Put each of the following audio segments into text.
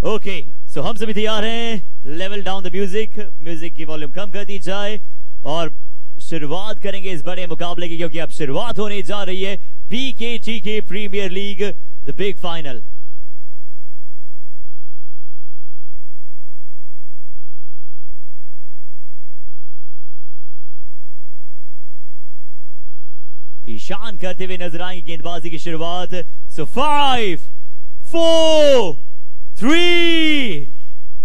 Okay, सो हम सभी तैयार हैं। Level down the music, music की वॉल्यूम कम कर दी जाए और शुरुआत करेंगे इस बड़े मुकाबले की, क्योंकि अब शुरुआत होने जा रही है PKTK premier league the big final. Ishan करते हुए नजर आएंगे गेंदबाजी की शुरुआत। सो 5 4 3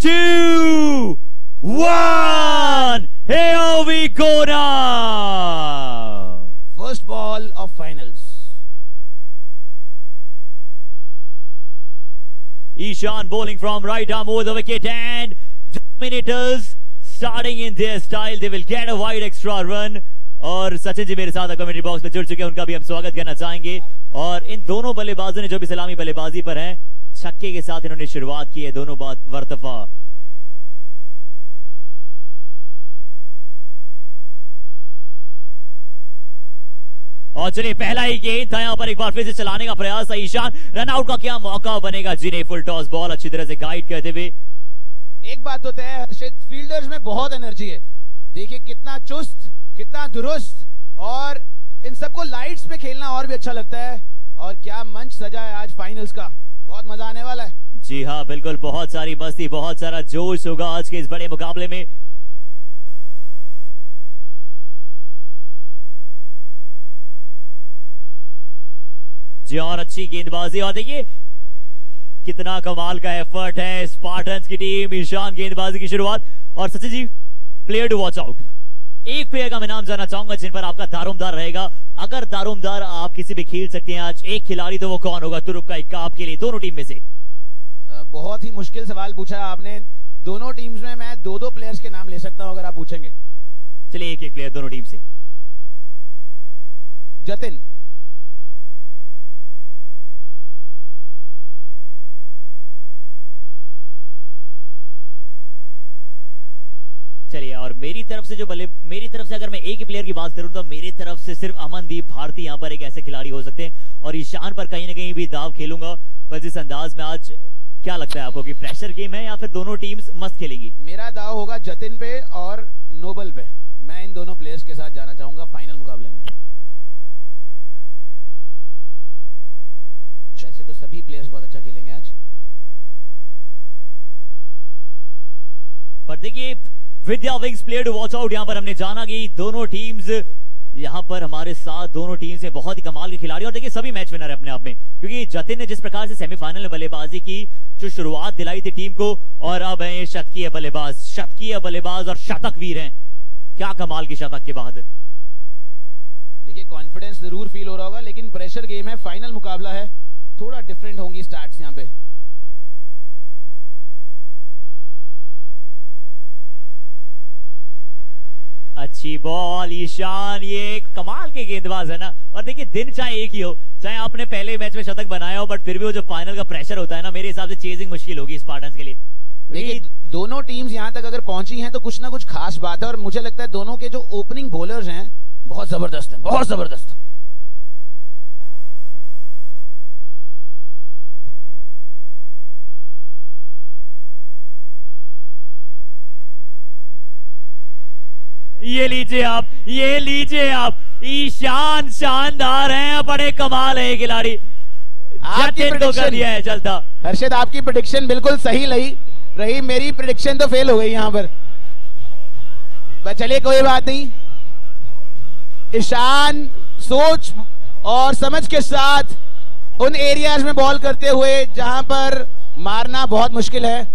2 1 here we go now. First ball of finals. Ishan bowling from right arm over the wicket, and Dominators starting in their style. They will get a wide extra run. और सचिन जी मेरे साथ कमेंट्री बॉक्स में जुड़ चुके हैं, उनका भी हम स्वागत करना चाहेंगे। और इन दोनों बल्लेबाजों ने जो भी सलामी बल्लेबाजी पर हैं, छक्के के साथ इन्होंने शुरुआत की है दोनों वरतफा। और चलिए पहला ही गेंद था, यहां पर एक बार फिर से चलाने का प्रयास था ईशान। रन आउट का क्या मौका बनेगा? जिन्हें फुल टॉस बॉल अच्छी तरह से गाइड करते हुए। एक बात तो तय है हर्षित, फील्डर्स में बहुत एनर्जी है। देखिए कितना चुस्त, कितना दुरुस्त, और इन सबको लाइट्स पे खेलना और भी अच्छा लगता है। और क्या मंच सजा है आज फाइनल्स का, बहुत मजा आने वाला है। जी हाँ बिल्कुल, बहुत सारी मस्ती, बहुत सारा जोश होगा आज के इस बड़े मुकाबले में। जी और अच्छी गेंदबाजी, और देखिए कितना कमाल का एफर्ट है स्पार्टन्स की टीम। ईशान गेंदबाजी की शुरुआत, और Sachin ji player to watch out. एक प्लेयर का मैं नाम जानना चाहूंगा जिन पर आपका दारोमदार रहेगा। अगर दारोमदार आप किसी भी खेल सकते हैं आज एक खिलाड़ी, तो वो कौन होगा तुरुप का इक्का आपके लिए दोनों टीम में से? बहुत ही मुश्किल सवाल पूछा आपने। दोनों टीम्स में मैं दो प्लेयर्स के नाम ले सकता हूं अगर आप पूछेंगे। चलिए एक प्लेयर दोनों टीम से। जतिन। चलिए, और मेरी तरफ से अगर मैं एक ही प्लेयर की बात करूं तो मेरी तरफ से सिर्फ अमनदीप भारती यहां पर एक ऐसे खिलाड़ी हो सकते हैं, और ईशान पर कहीं ना कहीं भी दाव खेलूंगा। पर जिस अंदाज में आज, क्या लगता है आपको कि प्रेशर गेम है या फिर दोनों टीम्स मस्त खेलेंगी? मेरा दाव होगा जतिन पे और नोबल पे। मैं इन दोनों प्लेयर्स के साथ जाना चाहूंगा फाइनल मुकाबले में। वैसे तो सभी प्लेयर्स बहुत अच्छा खेलेंगे आज, पर देखिए Vidya wings player to watch out. यहां पर हमने जाना कि दोनों टीम्स यहां पर हमारे साथ, दोनों टीम से बहुत ही कमाल के खिलाड़ी, और देखिए सभी मैच विनर है अपने आप में, क्योंकि जतिन ने जिस प्रकार से सेमीफाइनल में बल्लेबाजी की, जो शुरुआत दिलाई थी टीम को, और अब है शतकीय बल्लेबाज और शतकवीर हैं। क्या कमाल की शतक के बाद। देखिए कॉन्फिडेंस जरूर फील हो रहा होगा, लेकिन प्रेशर गेम है, फाइनल मुकाबला है, थोड़ा डिफरेंट होंगी स्टार्ट्स यहां पे। अच्छी बॉल ईशान, ये कमाल के गेंदबाज है ना। और देखिए दिन चाहे एक ही हो, चाहे आपने पहले मैच में शतक बनाया हो, बट फिर भी वो जो फाइनल का प्रेशर होता है ना, मेरे हिसाब से चेजिंग मुश्किल होगी स्पार्टन्स के लिए। देखिए दोनों टीम्स यहां तक अगर पहुंची हैं तो कुछ ना कुछ खास बात है, और मुझे लगता है दोनों के जो ओपनिंग बॉलर्स हैं बहुत जबरदस्त हैं, बहुत जबरदस्त। ये लीजिए आप, ईशान शानदार हैं, बड़े कमाल है ये खिलाड़ी। जतिन को कर दिया है चलता। हर्षित आपकी प्रेडिक्शन बिल्कुल सही रही, मेरी प्रेडिक्शन तो फेल हो गई यहां पर चलिए कोई बात नहीं। ईशान सोच और समझ के साथ उन एरियाज में बॉल करते हुए जहां पर मारना बहुत मुश्किल है,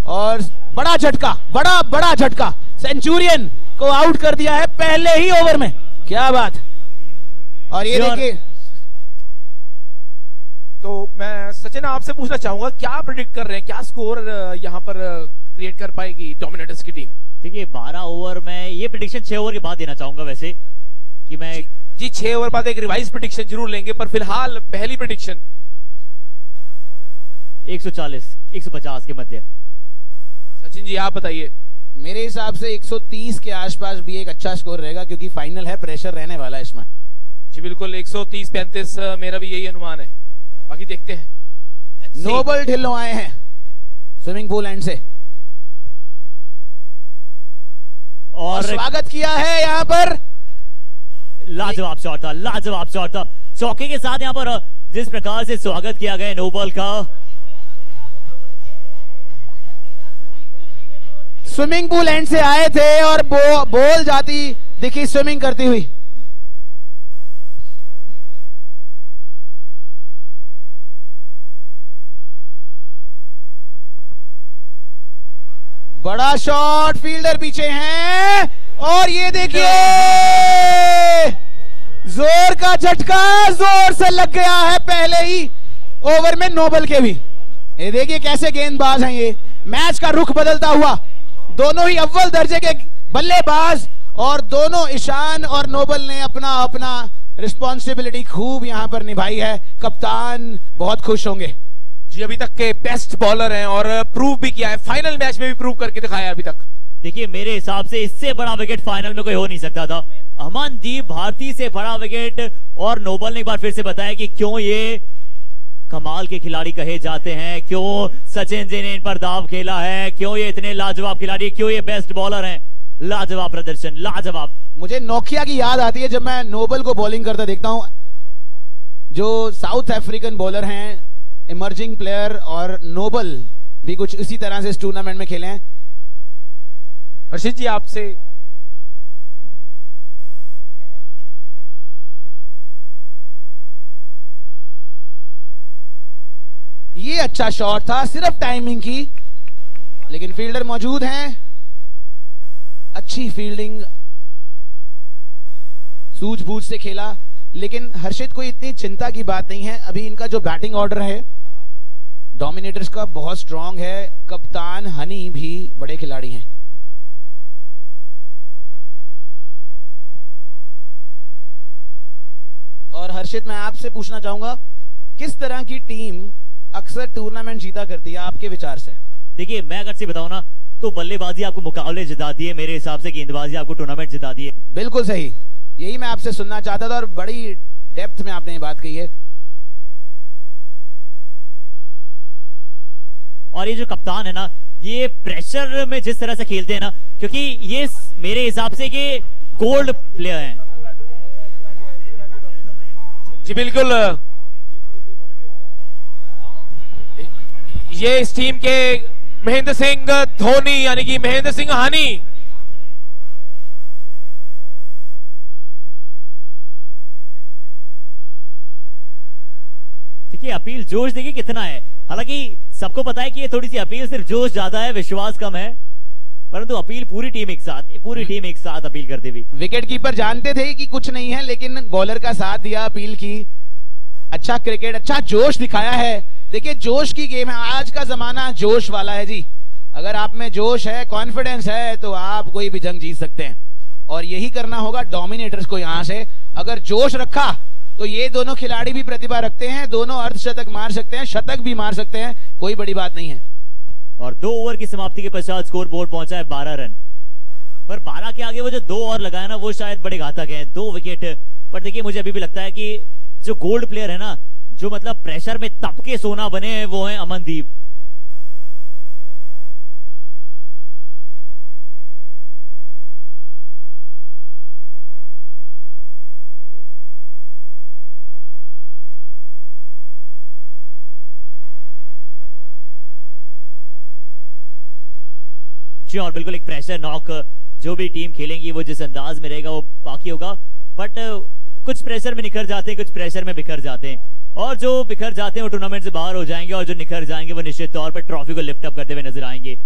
और बड़ा झटका सेंचुरियन को आउट कर दिया है पहले ही ओवर में। क्या बात। और ये देखिए, तो मैं सचिन आपसे पूछना चाहूंगा, क्या प्रेडिक्ट कर रहे हैं, क्या स्कोर यहां पर क्रिएट कर पाएगी डोमिनेटर्स की टीम? देखिए 12 ओवर में, ये प्रेडिक्शन 6 ओवर के बाद देना चाहूंगा वैसे, कि मैं जी 6 ओवर बाद एक रिवाइज प्रेडिक्शन जरूर लेंगे, पर फिलहाल पहली प्रेडिक्शन 140-150 के मध्य। सचिन जी आप बताइए। मेरे हिसाब से 130 के आसपास भी एक अच्छा स्कोर रहेगा, क्योंकि फाइनल है, प्रेशर रहने वाला है इसमें। जी बिल्कुल, 130-35 मेरा भी यही अनुमान है, बाकी देखते हैं। नोबल ढिल्लो आए हैं, स्विमिंग पूल एंड से। और स्वागत किया है यहां पर। लाजवाब शॉट था, लाजवाब शॉट था। चौके के साथ यहां पर जिस प्रकार से स्वागत किया गया नोबल का। स्विमिंग पूल एंड से आए थे और बॉल जाती दिखी स्विमिंग करती हुई। बड़ा शॉट, फील्डर पीछे हैं और ये देखिए जोर का झटका जोर से लग गया है पहले ही ओवर में नोबल के भी। ये देखिए कैसे गेंदबाज हैं ये। मैच का रुख बदलता हुआ, दोनों ही अव्वल दर्जे के बल्लेबाज और दोनों ईशान और नोबल ने अपना अपना रिस्पॉन्सिबिलिटी खूब यहां पर निभाई है। कप्तान बहुत खुश होंगे जी। अभी तक के बेस्ट बॉलर हैं और प्रूव भी किया है, फाइनल मैच में भी प्रूव करके दिखाया अभी तक। देखिए मेरे हिसाब से इससे बड़ा विकेट फाइनल में कोई हो नहीं सकता था। अमनदीप भारती से बड़ा विकेट, और नोबल ने एक बार फिर से बताया कि क्यों ये कमाल के खिलाड़ी कहे जाते हैं, क्यों सचिन जी ने इन पर दाव खेला है, क्यों ये इतने लाजवाब खिलाड़ी, क्यों ये बेस्ट बॉलर हैं। लाजवाब प्रदर्शन, लाजवाब। मुझे नोकिया की याद आती है जब मैं नोबल को बॉलिंग करता देखता हूं। जो साउथ अफ्रीकन बॉलर हैं, इमर्जिंग प्लेयर, और नोबल भी कुछ इसी तरह से इस टूर्नामेंट में खेले हैं। हर्षित जी आपसे ये अच्छा शॉट था, सिर्फ टाइमिंग की, लेकिन फील्डर मौजूद हैं। अच्छी फील्डिंग, सूझबूझ से खेला, लेकिन हर्षित कोई इतनी चिंता की बात नहीं है। अभी इनका जो बैटिंग ऑर्डर है डोमिनेटर्स का बहुत स्ट्रांग है। कप्तान हनी भी बड़े खिलाड़ी हैं। और हर्षित मैं आपसे पूछना चाहूंगा, किस तरह की टीम अक्सर टूर्नामेंट जीता करती है आपके विचार से? देखिए मैं अगर से बताऊं ना तो बल्लेबाजी आपको मुकाबले जिताती है, मेरे हिसाब से गेंदबाजी आपको टूर्नामेंट जिताती है। बिल्कुल सही, यही मैं आपसे सुनना चाहता था और बड़ी डेप्थ में आपने ये बात कही है। और ये जो कप्तान है ना, ये प्रेशर में जिस तरह से खेलते हैं ना, क्योंकि ये मेरे हिसाब से कि गोल्ड प्लेयर हैं। जी बिल्कुल, ये इस टीम के महेंद्र सिंह धोनी यानी कि महेंद्र सिंह हानी। देखिए अपील जोश देखिए कितना है। हालांकि सबको पता है कि ये थोड़ी सी अपील सिर्फ जोश ज्यादा है, विश्वास कम है, परंतु अपील पूरी टीम एक साथ अपील करती हुई। विकेट कीपर जानते थे कि कुछ नहीं है, लेकिन बॉलर का साथ दिया, अपील की। अच्छा क्रिकेट, अच्छा जोश दिखाया है। देखिए जोश की गेम है, आज का जमाना जोश वाला है जी। अगर आप में जोश है, कॉन्फिडेंस है, तो आप कोई भी जंग जीत सकते हैं। और यही करना होगा डोमिनेटर्स को यहां से। अगर जोश रखा तो ये दोनों खिलाड़ी भी प्रतिभा रखते हैं, दोनों अर्धशतक मार सकते हैं, शतक भी मार सकते हैं, कोई बड़ी बात नहीं है। और 2 ओवर की समाप्ति के पश्चात स्कोर बोर्ड पहुंचा है 12 रन, पर 12 के आगे वो जो 2 और लगाया ना, वो शायद बड़े घातक हैं। 2 विकेट, पर देखिए मुझे अभी भी लगता है कि जो गोल्ड प्लेयर है ना, जो मतलब प्रेशर में तप के सोना बने हैं, वो है अमनदीप। जी और बिल्कुल एक प्रेशर नॉक, जो भी टीम खेलेंगी वो जिस अंदाज में रहेगा वो बाकी होगा। बट कुछ प्रेशर में निखर जाते हैं, कुछ प्रेशर में बिखर जाते हैं, और जो बिखर जाते हैं वो टूर्नामेंट से बाहर हो जाएंगे, और जो निखर जाएंगे वो निश्चित तौर पर ट्रॉफी को लिफ्ट अप करते हुए नजर आएंगे।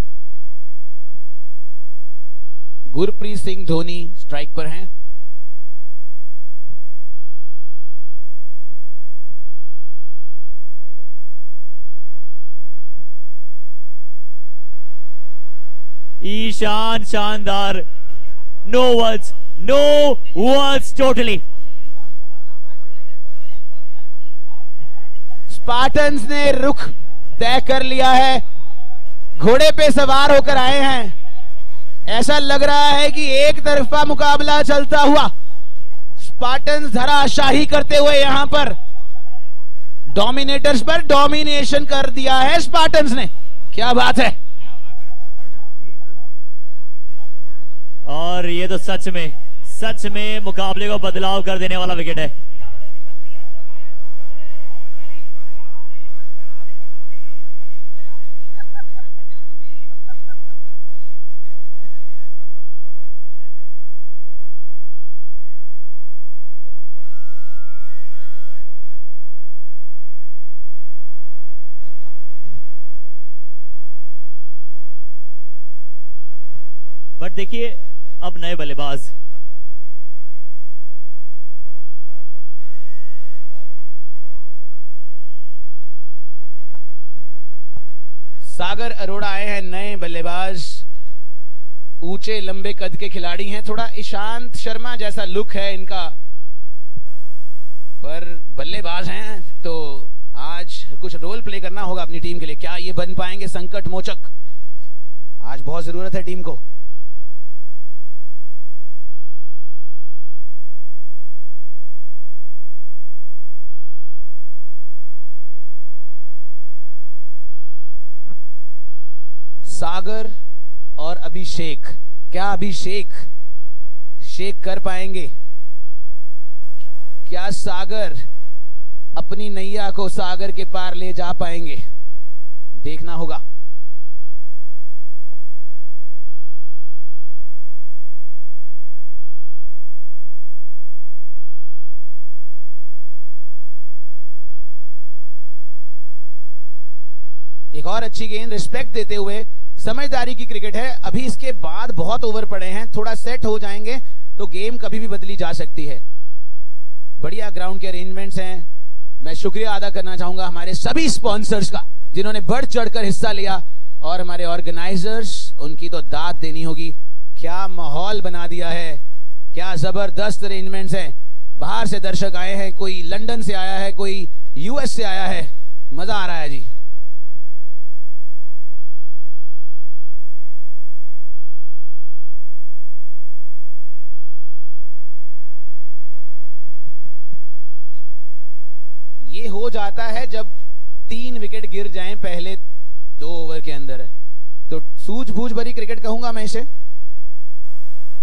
गुरप्रीत सिंह धोनी स्ट्राइक पर हैं। ईशान शानदार, नो वर्ड्स टोटली। स्पार्टन्स ने रुख तय कर लिया है, घोड़े पे सवार होकर आए हैं। ऐसा लग रहा है कि एक तरफा मुकाबला चलता हुआ, स्पार्टन्स धराशाही करते हुए यहां पर डोमिनेटर्स पर डोमिनेशन कर दिया है स्पार्टन्स ने। क्या बात है। और ये तो सच में मुकाबले को बदलाव कर देने वाला विकेट है। बट देखिए अब नए बल्लेबाज, सागर अरोड़ा आए हैं नए बल्लेबाज। ऊंचे लंबे कद के खिलाड़ी हैं, थोड़ा ईशांत शर्मा जैसा लुक है इनका, पर बल्लेबाज हैं तो आज कुछ रोल प्ले करना होगा अपनी टीम के लिए। क्या ये बन पाएंगे संकट मोचक? आज बहुत जरूरत है टीम को। सागर और अभिषेक, क्या अभिषेक शेक कर पाएंगे? क्या सागर अपनी नैया को सागर के पार ले जा पाएंगे? देखना होगा। एक और अच्छी गेंद, रिस्पेक्ट देते हुए, समझदारी की क्रिकेट है। अभी इसके बाद बहुत ओवर पड़े हैं, थोड़ा सेट हो जाएंगे तो गेम कभी भी बदली जा सकती है। बढ़िया ग्राउंड के अरेंजमेंट्स हैं। मैं शुक्रिया अदा करना चाहूंगा हमारे सभी स्पॉन्सर्स का जिन्होंने बढ़ चढ़कर हिस्सा लिया, और हमारे ऑर्गेनाइजर्स, उनकी तो दाद देनी होगी। क्या माहौल बना दिया है, क्या जबरदस्त अरेंजमेंट्स हैं। बाहर से दर्शक आए हैं, कोई लंदन से आया है, कोई यूएस से आया है। मजा आ रहा है जी। ये हो जाता है जब 3 विकेट गिर जाएं पहले 2 ओवर के अंदर, तो सूझबूझ भरी क्रिकेट कहूंगा मैं इसे।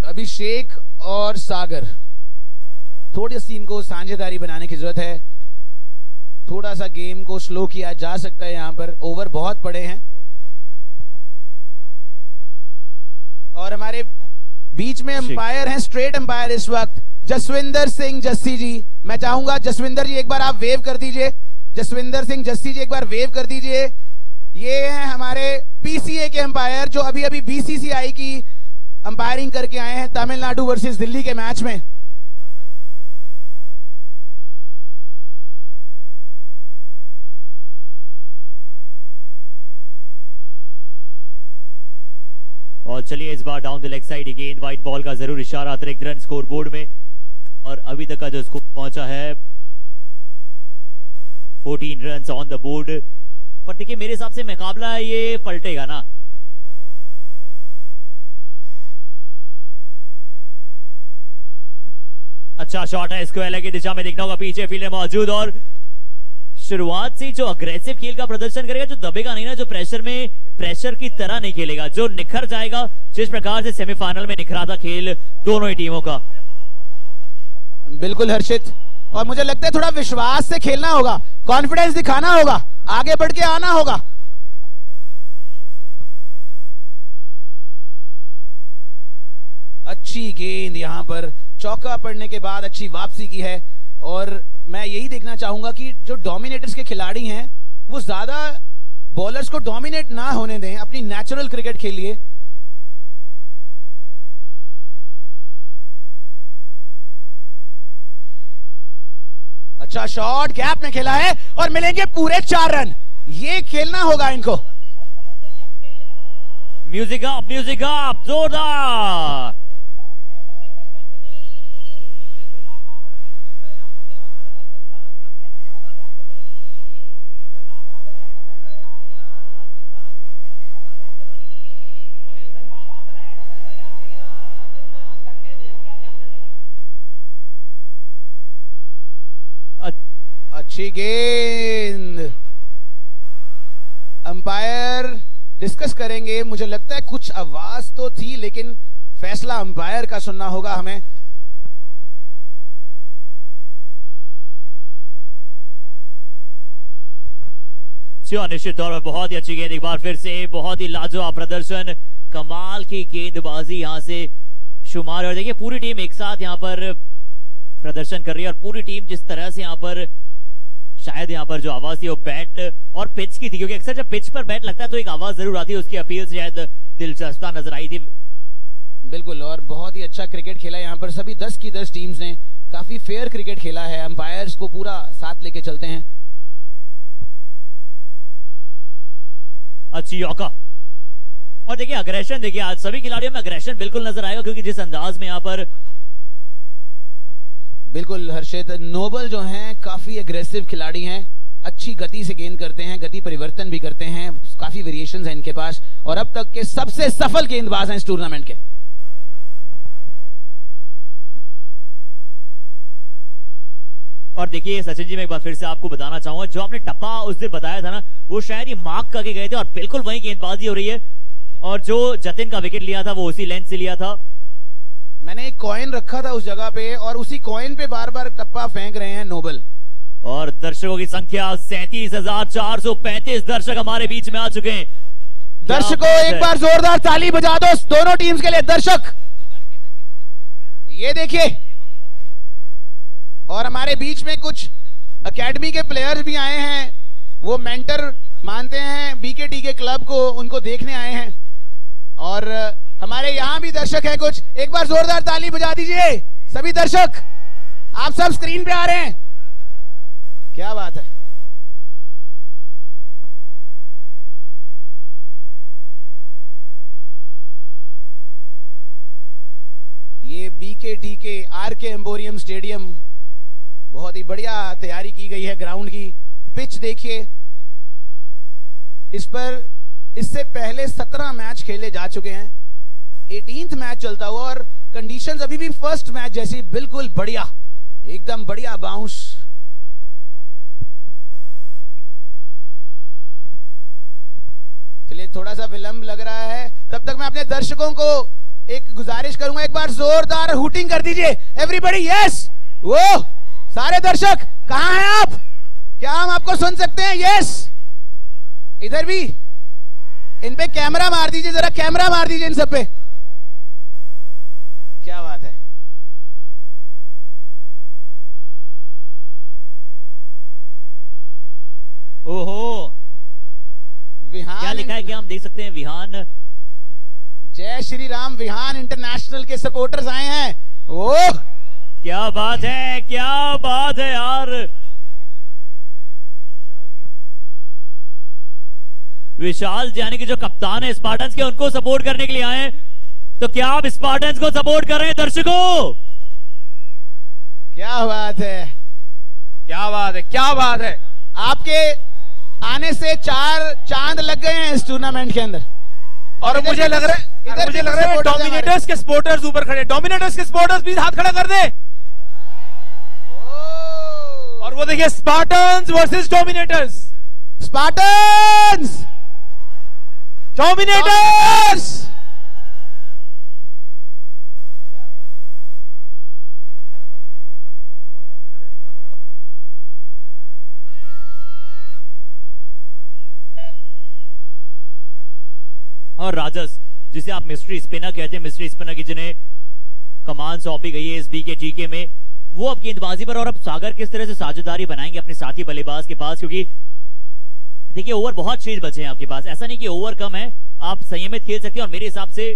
अभिषेक और सागर, थोड़ी सी इनको साझेदारी बनाने की जरूरत है। थोड़ा सा गेम को स्लो किया जा सकता है, यहां पर ओवर बहुत पड़े हैं। और हमारे बीच में अंपायर हैं, स्ट्रेट अंपायर इस वक्त जसविंदर सिंह जस्सी जी। मैं चाहूंगा जसविंदर जी एक बार आप वेव कर दीजिए। जसविंदर सिंह जस्सी जी एक बार वेव कर दीजिए। ये हैं हमारे पीसीए के अंपायर जो अभी अभी बीसीसीआई की अंपायरिंग करके आए हैं तमिलनाडु वर्सेस दिल्ली के मैच में। और चलिए इस बार डाउन द लेग साइड गेंद, व्हाइट बॉल का जरूर इशारा, अतिरिक्त रन स्कोर बोर्ड में। और अभी तक का जो स्कोर पहुंचा है 14 रन ऑन द बोर्ड। पर देखिए मेरे हिसाब से मुकाबला ये पलटेगा ना। अच्छा शॉट है, इसको एलए की दिशा में देखना होगा, पीछे फील्डर मौजूद। और शुरुआत से जो अग्रेसिव खेल का प्रदर्शन करेगा, जो दबेगा नहीं ना, जो प्रेशर में प्रेशर की तरह नहीं खेलेगा, जो निखर जाएगा जिस प्रकार से सेमीफाइनल में निखरा था खेल दोनों ही टीमों का। बिल्कुल हर्षित, और मुझे लगता है थोड़ा विश्वास से खेलना होगा, कॉन्फिडेंस दिखाना होगा, आगे बढ़ के आना होगा। अच्छी गेंद, यहां पर चौका पड़ने के बाद अच्छी वापसी की है। और मैं यही देखना चाहूंगा कि जो डोमिनेटर्स के खिलाड़ी हैं वो ज्यादा बॉलर्स को डोमिनेट ना होने दें, अपनी नेचुरल क्रिकेट खेलिए। अच्छा शॉट, गैप में खेला है और मिलेंगे पूरे 4 रन। ये खेलना होगा इनको। म्यूजिक अप, जोरदार। अच्छी गेंद, अंपायर डिस्कस करेंगे। मुझे लगता है कुछ आवाज तो थी, लेकिन फैसला अंपायर का सुनना होगा हमें। निश्चित तौर पर बहुत ही अच्छी गेंद, एक बार फिर से बहुत ही लाजवाब प्रदर्शन, कमाल की गेंदबाजी यहां से शुमार। और देखिए पूरी टीम एक साथ यहां पर प्रदर्शन कर रही है और पूरी टीम जिस तरह से यहां पर, शायद यहां पर जो आवाज थी वो बैट और पिच की थी, क्योंकि अक्सर जब पिच पर बैट लगता है तो एक आवाज जरूर आती है, उसकी अपील से शायद दिलचस्प नजर आई थी। बिल्कुल, और बहुत ही अच्छा क्रिकेट खेला यहाँ पर सभी 10 की 10 टीम्स ने, काफी फेयर क्रिकेट खेला है। अंपायर्स को पूरा साथ लेके चलते हैं। अच्छी यौका, और देखिए अग्रेशन, देखिए आज सभी खिलाड़ियों में अग्रेशन बिल्कुल नजर आएगा, क्योंकि जिस अंदाज में यहां पर, बिल्कुल हर्षित, नोबल जो हैं काफी एग्रेसिव खिलाड़ी हैं, अच्छी गति से गेंद करते हैं, गति परिवर्तन भी करते हैं, काफी वेरिएशंस हैं इनके पास, और अब तक के सबसे सफल गेंदबाज हैं इस टूर्नामेंट के। और देखिए सचिन जी, मैं एक बार फिर से आपको बताना चाहूंगा, जो आपने टप्पा उस दिन बताया था ना, वो शायद ही मार्क करके गए थे और बिल्कुल वही गेंदबाजी हो रही है, और जो जतिन का विकेट लिया था वो उसी लेंथ से लिया था। मैंने एक कॉइन रखा था उस जगह पे, और उसी कॉइन पे बार बार टप्पा फेंक रहे हैं नोबल। और दर्शकों की संख्या 37,435 दर्शक हमारे बीच में आ चुके हैं। दर्शकों एक बार जोरदार ताली बजा दो दोनों टीम्स के लिए। दर्शक ये देखिए, और हमारे बीच में कुछ एकेडमी के प्लेयर्स भी आए हैं, वो मेंटर मानते हैं बीकेटी के क्लब को, उनको देखने आए हैं। और हमारे यहां भी दर्शक हैं कुछ, एक बार जोरदार ताली बजा दीजिए सभी दर्शक। आप सब स्क्रीन पे आ रहे हैं, क्या बात है। ये बीकेटी के आरके एम्पोरियम स्टेडियम, बहुत ही बढ़िया तैयारी की गई है ग्राउंड की। पिच देखिए, इस पर इससे पहले 17 मैच खेले जा चुके हैं, 18th मैच चलता हुआ, और कंडीशंस अभी भी फर्स्ट मैच जैसी, बिल्कुल बढ़िया, एकदम बढ़िया बाउंस। चलिए थोड़ा सा विलंब लग रहा है, तब तक मैं अपने दर्शकों को एक गुजारिश करूंगा, एक बार जोरदार हुटिंग कर दीजिए एवरीबॉडी। यस, वो सारे दर्शक कहां हैं आप? क्या हम आपको सुन सकते हैं? यस, इधर भी इन पे कैमरा मार दीजिए, जरा कैमरा मार दीजिए इन सब पे। क्या बात है। ओहो, विहान, क्या लिखा है, क्या हम देख सकते हैं? विहान, जय श्री राम विहान इंटरनेशनल के सपोर्टर्स आए हैं। ओह क्या बात है, क्या बात है यार। विशाल यानी कि जो कप्तान है स्पार्टन्स के, उनको सपोर्ट करने के लिए आए हैं। तो क्या आप स्पार्टन्स को सपोर्ट कर रहे हैं दर्शकों? क्या बात है, क्या बात है, क्या बात है। आपके आने से 4 चांद लग गए हैं इस टूर्नामेंट के अंदर। और मुझे लग रहा है डोमिनेटर्स के सपोर्टर्स ऊपर खड़े, डोमिनेटर्स के सपोर्टर्स भी हाथ खड़ा कर दे। और वो देखिए, Spartans versus dominators, Spartans dominators. और राजस, जिसे आप मिस्ट्री स्पिनर कहते हैं, मिस्ट्री स्पिनर की जिन्हें कमान सौंपी गई है इस बीकेटीके में, वो अब गेंदबाजी पर, और अब सागर किस तरह से साझेदारी बनाएंगे अपने साथी बल्लेबाज के पास, क्योंकि देखिए ओवर बहुत शेष बचे हैं आपके पास, ऐसा नहीं कि ओवर कम है, आप संयमित खेल सकते हैं। और मेरे हिसाब से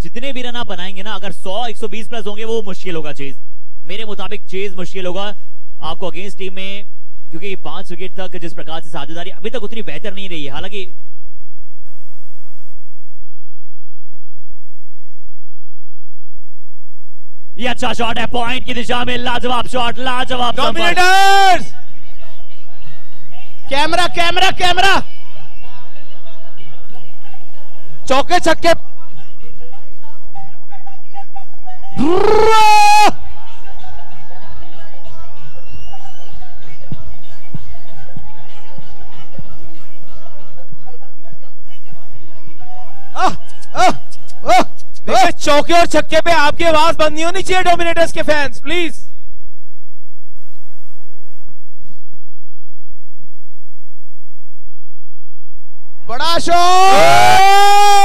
जितने भी रन आप बनाएंगे ना, अगर 100-120 प्लस होंगे वो मुश्किल होगा चेज, मेरे मुताबिक चेज मुश्किल होगा आपको अगेंस्ट टीम में, क्योंकि 5 विकेट तक जिस प्रकार से साझेदारी अभी तक उतनी बेहतर नहीं रही है। हालांकि ये अच्छा शॉट है पॉइंट की दिशा में, लाजवाब शॉट, लाजवाब। डोमिनेटर्स, कैमरा कैमरा कैमरा, चौके छक्के, देखिए चौके और छक्के पे आपकी आवाज बंद नहीं होनी चाहिए डोमिनेटर्स के फैंस, प्लीज। बड़ा शॉट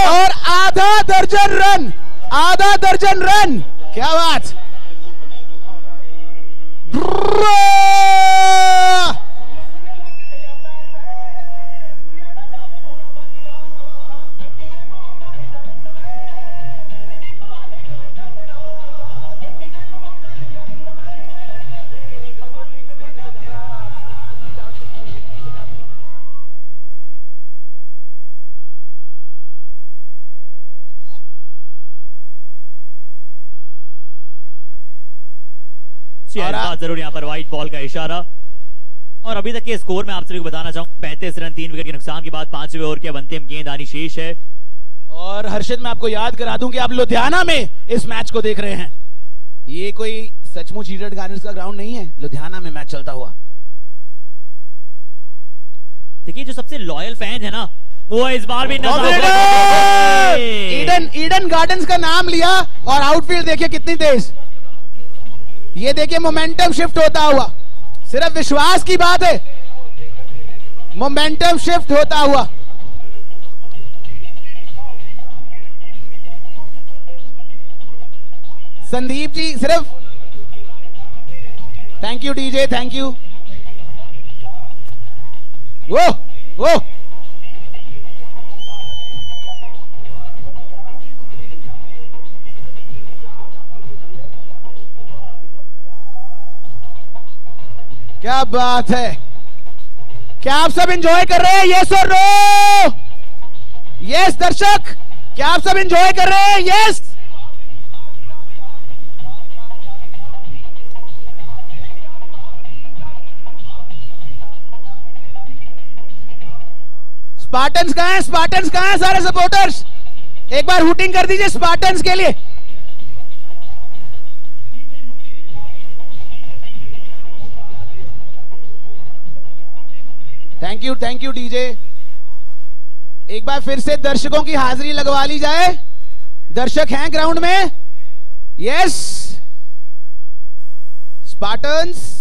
और आधा दर्जन रन, क्या बात। जरूर यहाँ पर व्हाइट बॉल का इशारा। और अभी तक के स्कोर में आप सभी को बताना चाहूंगा 35 रन 3 विकेट के नुकसान के बाद 5वें ओवर के अंतिम गेंद आनी शेष है। और हर्षित मैं आपको याद करा दूं कि आप लुधियाना में इस मैच को देख रहे हैं। ये कोई सचमुच ईडन गार्डन्स का ग्राउंड नहीं है, लुधियाना में मैच चलता हुआ। देखिए जो सबसे लॉयल फैन है ना वो इस बार भी ईडन गार्डन्स का नाम लिया और आउटफील्ड देखिए कितनी तेज। ये देखिए मोमेंटम शिफ्ट होता हुआ, सिर्फ विश्वास की बात है, मोमेंटम शिफ्ट होता हुआ। संदीप जी सिर्फ thank you DJ, thank you. वो क्या बात है। क्या आप सब एंजॉय कर रहे हैं? यस और नो? यस दर्शक, क्या आप सब एंजॉय कर रहे हैं? यस। स्पार्टन्स कहां है? स्पार्टन्स कहां है? सारे सपोर्टर्स एक बार हुटिंग कर दीजिए स्पार्टन्स के लिए। Thank you DJ. एक बार फिर से दर्शकों की हाजिरी लगवा ली जाए। दर्शक हैं ग्राउंड में? यस। स्पार्टन्स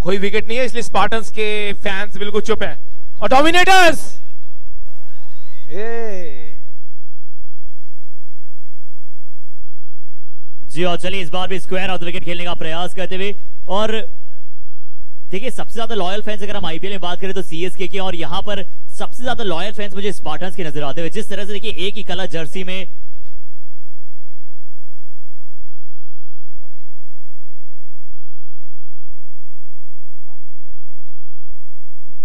कोई विकेट नहीं है इसलिए स्पार्टन्स के फैंस बिल्कुल चुप हैं। और डोमिनेटर्स जी और चलिए इस बार भी स्क्वायर ऑफ द विकेट खेलने का प्रयास करते हुए। और देखिए सबसे ज्यादा लॉयल फैंस अगर हम आईपीएल में बात करें तो सीएसके के, और यहां पर सबसे ज्यादा लॉयल फैंस मुझे स्पार्टन्स के नजर आते हुए। जिस तरह से देखिए एक ही कलर जर्सी में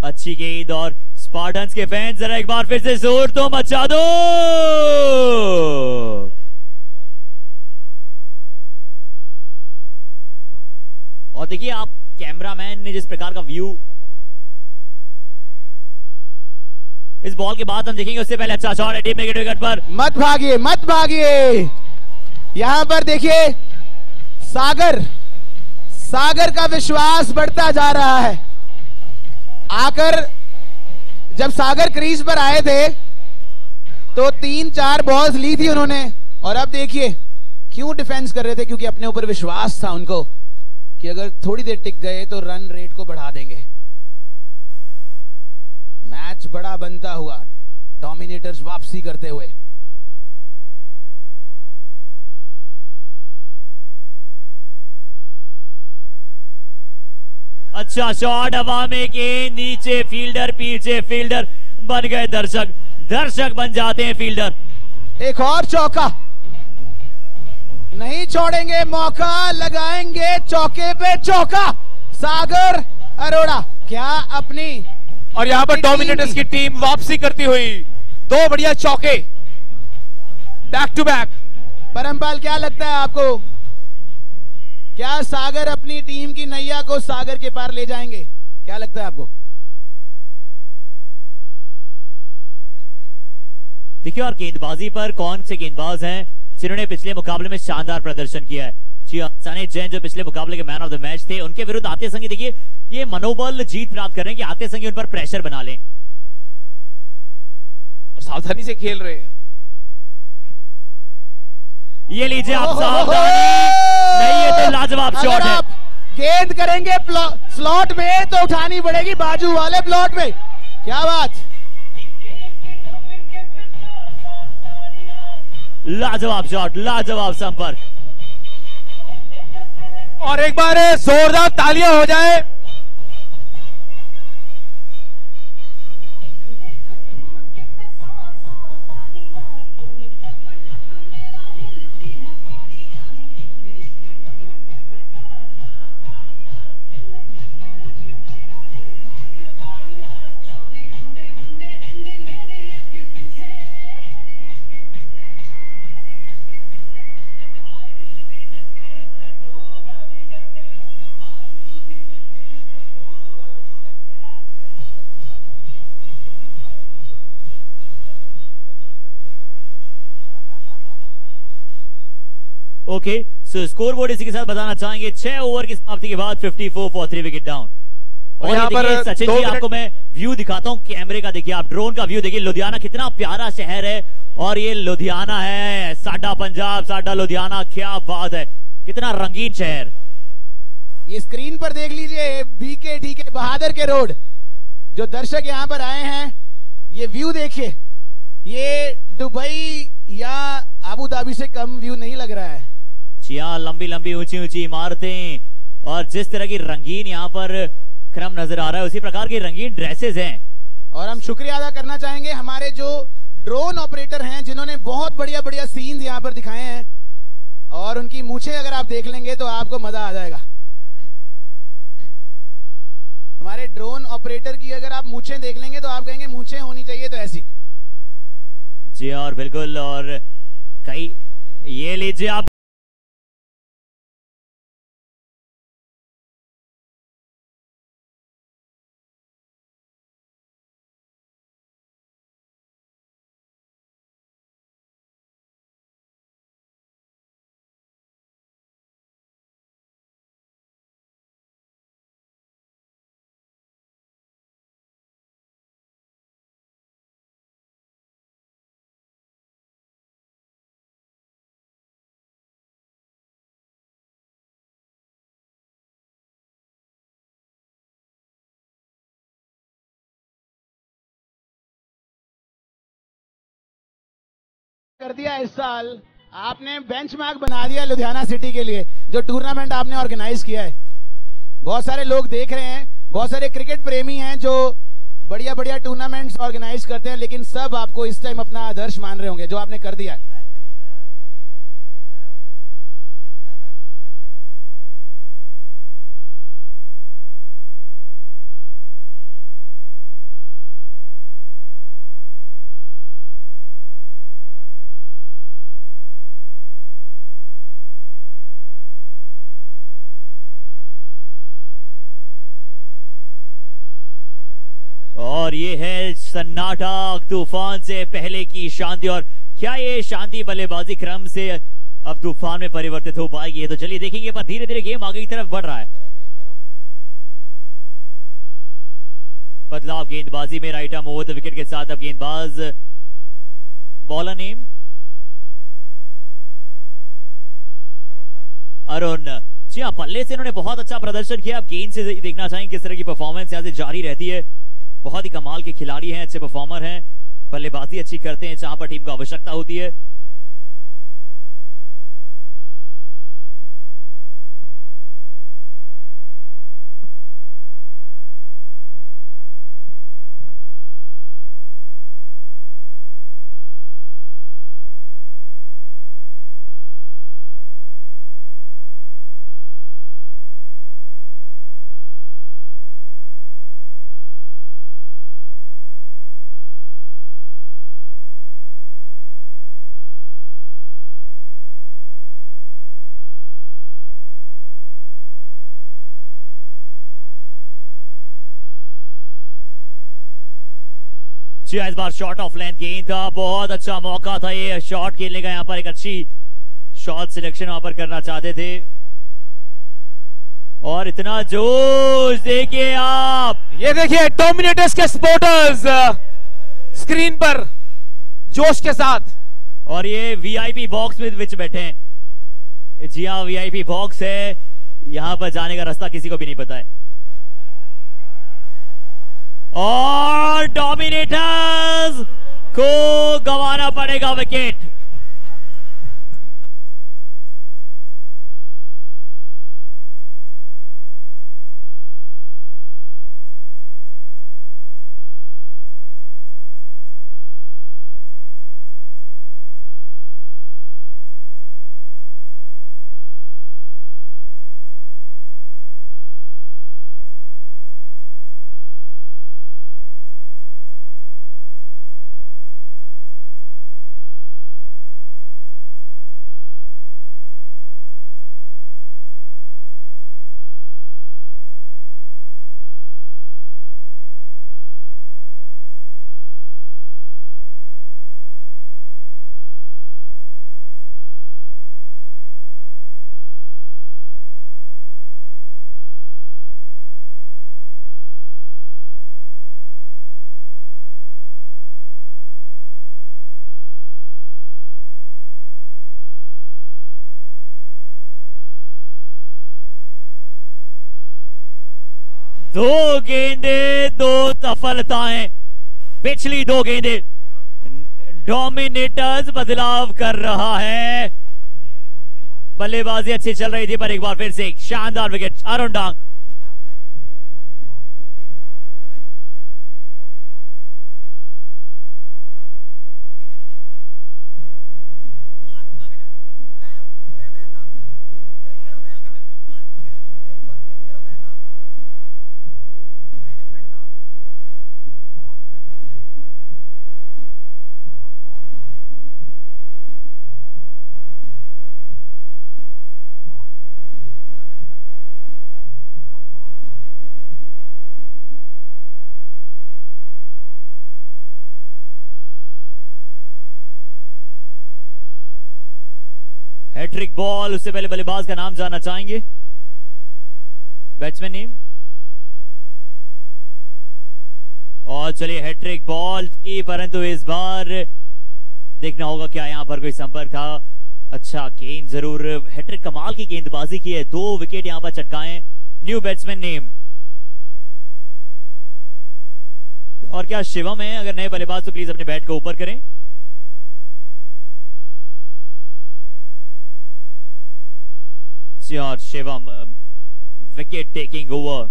अच्छी गेंद और स्पार्टन्स के फैंस जरा एक बार फिर से जोर तो मचा दो। और देखिए आप कैमरामैन ने जिस प्रकार का व्यू इस बॉल के बाद हम देखेंगे, उससे पहले अच्छा शॉट है टीम विकेट पर। मत भागिए। यहां पर देखिए सागर का विश्वास बढ़ता जा रहा है। आकर जब सागर क्रीज पर आए थे तो 3-4 बॉल्स ली थी उन्होंने, और अब देखिए क्यों डिफेंस कर रहे थे, क्योंकि अपने ऊपर विश्वास था उनको कि अगर थोड़ी देर टिक गए तो रन रेट को बढ़ा देंगे। मैच बड़ा बनता हुआ, डोमिनेटर्स वापसी करते हुए। अच्छा शॉट हवा में के नीचे फील्डर, पीछे फील्डर बन गए दर्शक बन जाते हैं फील्डर। एक और चौका, नहीं छोड़ेंगे मौका, लगाएंगे चौके पे चौका। सागर अरोड़ा क्या अपनी, और यहां पर डोमिनेटर्स की टीम वापसी करती हुई, 2 बढ़िया चौके बैक टू बैक। परमपाल क्या लगता है आपको, क्या सागर अपनी टीम की नैया को सागर के पार ले जाएंगे? क्या लगता है आपको? देखिए और गेंदबाजी पर कौन से गेंदबाज हैं जिन्होंने पिछले मुकाबले में शानदार प्रदर्शन किया है? जी सनी जैन जो पिछले मुकाबले के मैन ऑफ द मैच थे, उनके विरुद्ध आते संग देखिए ये मनोबल जीत प्राप्त कर रहे हैं कि आते संग उन पर प्रेशर बना लें और सावधानी से खेल रहे हैं। ये लीजिए आप सावधानी, नहीं ये तो लाजवाब शॉट है। गेंद करेंगे स्लॉट में तो उठानी पड़ेगी बाजू वाले प्लॉट में। क्या बात, लाजवाब शॉट, लाजवाब संपर्क। और एक बार जोरदार तालियां हो जाए। ओके, सो स्कोर बोर्ड इसी के साथ बताना चाहेंगे 6 ओवर की समाप्ति के बाद 54 फॉर 3 विकेट डाउन। और यहाँ पर सचिन जी आपको मैं व्यू दिखाता हूं कैमरे का, देखिए आप ड्रोन का व्यू देखिए। लुधियाना कितना प्यारा शहर है और ये लुधियाना है, साडा पंजाब, साडा लुधियाना, क्या बात है, कितना रंगीन शहर। ये स्क्रीन पर देख लीजिए बीके के बहादुर के रोड, जो दर्शक यहां पर आए हैं ये व्यू देखिए, ये दुबई या अबू धाबी से कम व्यू नहीं लग रहा है। चिया लंबी लंबी ऊंची ऊंची इमारतें और जिस तरह की रंगीन यहाँ पर क्रम नजर आ रहा है उसी प्रकार की रंगीन ड्रेसेस हैं। और हम शुक्रिया अदा करना चाहेंगे हमारे जो ड्रोन ऑपरेटर हैं जिन्होंने बहुत बढ़िया बढ़िया सीन्स यहाँ पर दिखाए हैं, और उनकी मूछें अगर आप देख लेंगे तो आपको मजा आ जाएगा। हमारे ड्रोन ऑपरेटर की अगर आप मूछें देख लेंगे तो आप कहेंगे मूछें होनी चाहिए तो ऐसी। जी और बिल्कुल, और कई ये लीजिए आप कर दिया इस साल आपने बेंचमार्क बना दिया लुधियाना सिटी के लिए, जो टूर्नामेंट आपने ऑर्गेनाइज किया है। बहुत सारे लोग देख रहे हैं, बहुत सारे क्रिकेट प्रेमी हैं जो बढ़िया बढ़िया टूर्नामेंट्स ऑर्गेनाइज करते हैं, लेकिन सब आपको इस टाइम अपना आदर्श मान रहे होंगे जो आपने कर दिया है। और ये है सन्नाटा तूफान से पहले की शांति, और क्या ये शांति बल्लेबाजी क्रम से अब तूफान में परिवर्तित हो पाएगी, ये तो चलिए देखेंगे, पर धीरे धीरे गेम आगे की तरफ बढ़ रहा है। बदलाव गेंदबाजी में, right arm over the wicket के साथ अब गेंदबाज बॉलर नेम अरुण। जी हाँ, पल्ले से इन्होंने बहुत अच्छा प्रदर्शन किया। अब गेंद से देखना चाहेंगे किस तरह की परफॉर्मेंस यहां से जारी रहती है। बहुत ही कमाल के खिलाड़ी हैं, अच्छे परफॉर्मर हैं, बल्लेबाजी अच्छी करते हैं जहां पर टीम को आवश्यकता होती है। इस बार शॉट ऑफ लेंथ गेंद था, बहुत अच्छा मौका था ये शॉट खेलने का, यहां पर एक अच्छी शॉट सिलेक्शन वहां पर करना चाहते थे। और इतना जोश देखिए आप, ये देखिए डोमिनेटर्स के सपोर्टर्स स्क्रीन पर जोश के साथ, और ये वीआईपी बॉक्स में विच बैठे हैं। जी हाँ, वीआईपी बॉक्स है, यहां पर जाने का रास्ता किसी को भी नहीं पता है। और डोमिनेटर्स को गंवाना पड़ेगा विकेट। दो गेंदे, दो सफलताएं, पिछली दो गेंदे। डोमिनेटर्स बदलाव कर रहा है। बल्लेबाजी अच्छी चल रही थी, पर एक बार फिर से एक शानदार विकेट। अरुण डांग हैट्रिक बॉल। उससे पहले बल्लेबाज का नाम जानना चाहेंगे, बैट्समैन नेम। और चलिए हैट्रिक बॉल थी, परंतु इस बार देखना होगा क्या यहां पर कोई संपर्क था। अच्छा गेंद जरूर, हैट्रिक कमाल की गेंदबाजी की है, 2 विकेट यहां पर चटकाए। New batsman name. और क्या शिवम है? अगर नए बल्लेबाज तो प्लीज अपने बैट को ऊपर करें। और शिवम विकेट टेकिंग ओवर।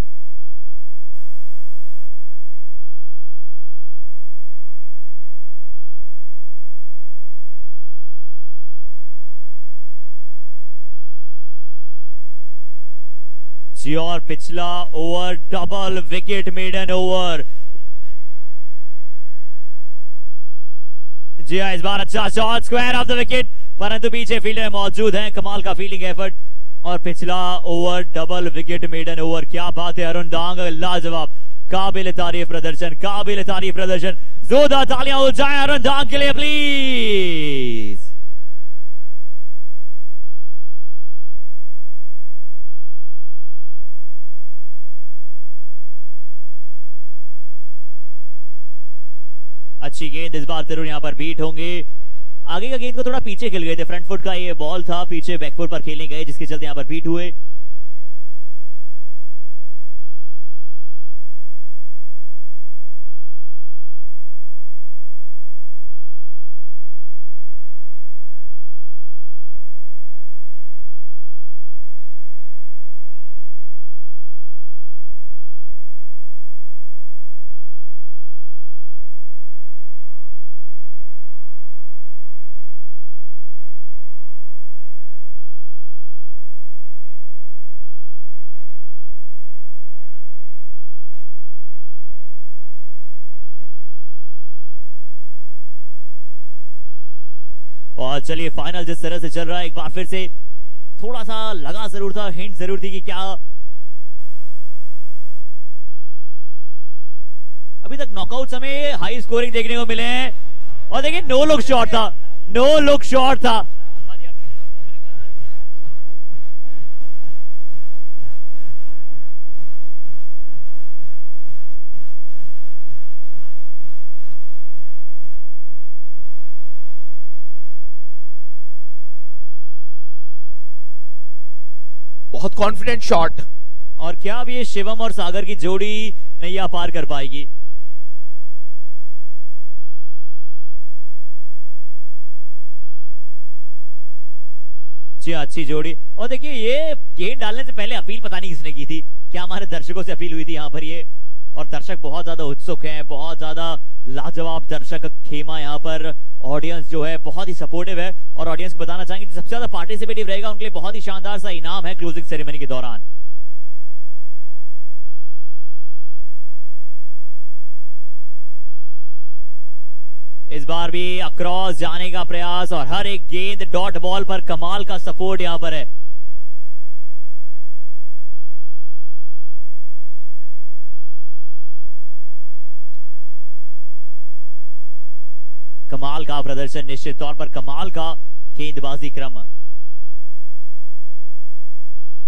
जी और पिछला over double wicket maiden over. जी इस बार अच्छा shot, square off the wicket, परंतु पीछे फील्डर मौजूद हैं। कमाल का फील्डिंग एफर्ट। और पिछला over double wicket maiden over. क्या बात है अरुण डांग, लाजवाब, काबिल तारीफ प्रदर्शन, काबिल तारीफ प्रदर्शन। जोरदार तालियां हो जाए अरुण डांग के लिए प्लीज। अच्छी गेंद, इस बार जरूर यहां पर बीट होंगे। आगे का गेंद को थोड़ा पीछे खेल गए थे, फ्रंट फुट का ये बॉल था, पीछे बैकफुट पर खेलने गए, जिसके चलते यहां पर बीट हुए। और चलिए फाइनल जिस तरह से चल रहा है, एक बार फिर से थोड़ा सा लगा जरूर था, हिंट जरूर थी कि क्या अभी तक नॉकआउट में हाई स्कोरिंग देखने को मिले हैं। और देखिए नो लुक शॉट था, नो लुक शॉट था। बहुत कॉन्फिडेंट शॉट। और क्या अब ये शिवम और सागर की जोड़ी नैया पार कर पाएगी? जी अच्छी जोड़ी। और देखिए ये गेंद डालने से पहले अपील पता नहीं किसने की थी, क्या हमारे दर्शकों से अपील हुई थी यहाँ पर ये, और दर्शक बहुत ज्यादा उत्सुक हैं, बहुत ज्यादा लाजवाब दर्शक खेमा यहाँ पर। ऑडियंस जो है बहुत ही सपोर्टिव है, और ऑडियंस को बताना चाहेंगे जो सबसे ज्यादा पार्टिसिपेटिव रहेगा उनके लिए बहुत ही शानदार सा इनाम है क्लोजिंग सेरेमनी के दौरान। इस बार भी अक्रॉस जाने का प्रयास, और हर एक गेंद डॉट बॉल पर कमाल का सपोर्ट यहां पर है। कमाल का प्रदर्शन, निश्चित तौर पर कमाल का गेंदबाजी क्रम।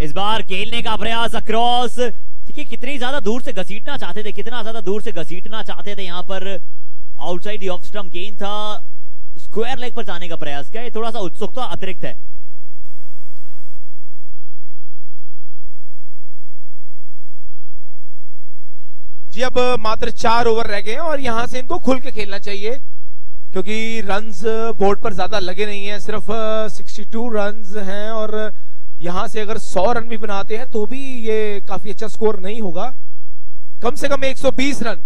इस बार खेलने का प्रयास अक्रॉस, देखिए कितनी ज्यादा दूर से घसीटना चाहते थे, कितना ज्यादा दूर से घसीटना चाहते थे यहां पर। आउटसाइड द ऑफ स्टंप गेंद था, स्क्वायर लेग पर जाने का प्रयास किया, थोड़ा सा उत्सुकता अतिरिक्त है। जी अब मात्र 4 ओवर रह गए हैं और यहां से इनको खुल के खेलना चाहिए, क्योंकि रन्स बोर्ड पर ज्यादा लगे नहीं हैं, सिर्फ 62 रन्स हैं, और यहां से अगर 100 रन भी बनाते हैं तो भी ये काफी अच्छा स्कोर नहीं होगा। कम से कम 120 रन,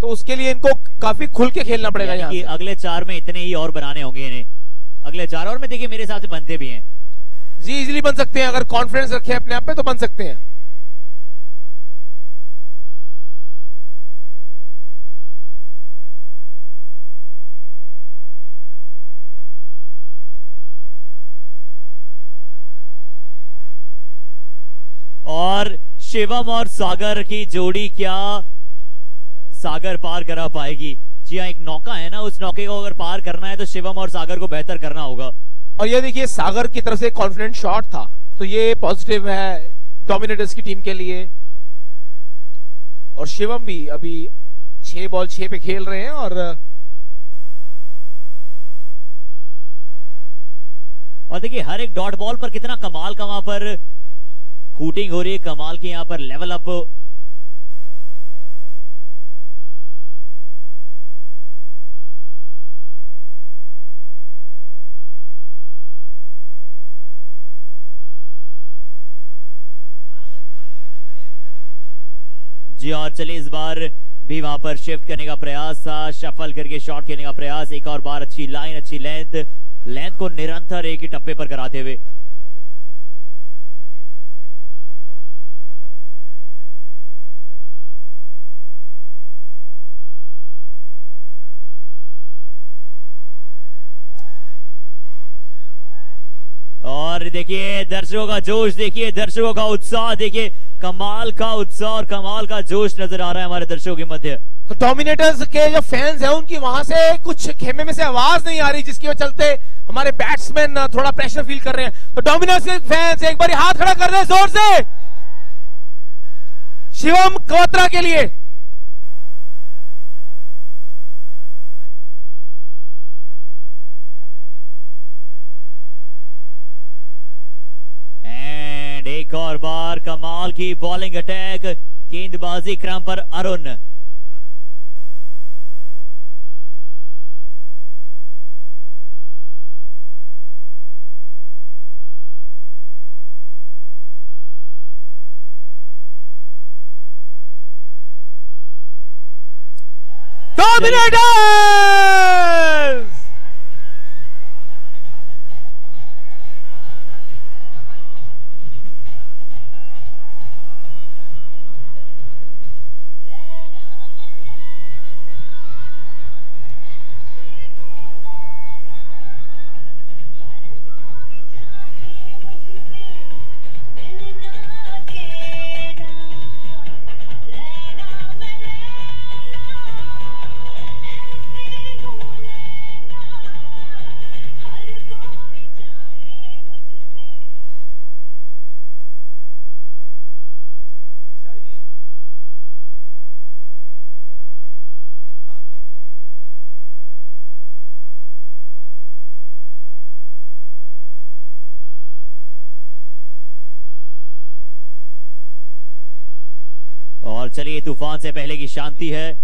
तो उसके लिए इनको काफी खुल के खेलना पड़ेगा। यहाँ अगले 4 में इतने ही और बनाने होंगे इन्हें, अगले 4 ओवर में देखिए मेरे हिसाब से बनते भी हैं। जी इजीली बन सकते हैं, अगर कॉन्फिडेंस रखें अपने आप पे तो बन सकते हैं। और शिवम और सागर की जोड़ी, क्या सागर पार करा पाएगी? जी हाँ, एक नौका है ना, उस नौके को अगर पार करना है तो शिवम और सागर को बेहतर करना होगा। और ये देखिए सागर की तरफ से कॉन्फिडेंट शॉट था, तो ये पॉजिटिव है डोमिनेटर्स की टीम के लिए। और शिवम भी अभी 6 बॉल 6 पे खेल रहे हैं, और देखिए हर एक डॉट बॉल पर कितना कमाल का वहां पर हूटिंग हो रही है, कमाल की यहां पर लेवल अप। जी और चलिए इस बार भी वहां पर शिफ्ट करने का प्रयास था, शफल करके शॉट खेलने का प्रयास, एक और बार अच्छी लाइन, अच्छी लेंथ को निरंतर एक ही टप्पे पर कराते हुए। और देखिए दर्शकों का जोश, देखिए दर्शकों का उत्साह, देखिए कमाल का उत्साह और कमाल का जोश नजर आ रहा है हमारे दर्शकों के मध्य। तो डोमिनेटर्स के जो फैंस हैं उनकी वहां से कुछ खेमे में से आवाज नहीं आ रही, जिसके चलते हमारे बैट्समैन थोड़ा प्रेशर फील कर रहे हैं। तो डोमिनेटर्स के फैंस एक बार हाथ खड़ा कर रहे हैं जोर से शिवम कवत्रा के लिए। एक और बार कमाल की बॉलिंग अटैक, गेंदबाजी क्रम पर अरुण। डोमिनेटर्स चलिए तूफान से पहले की शांति है।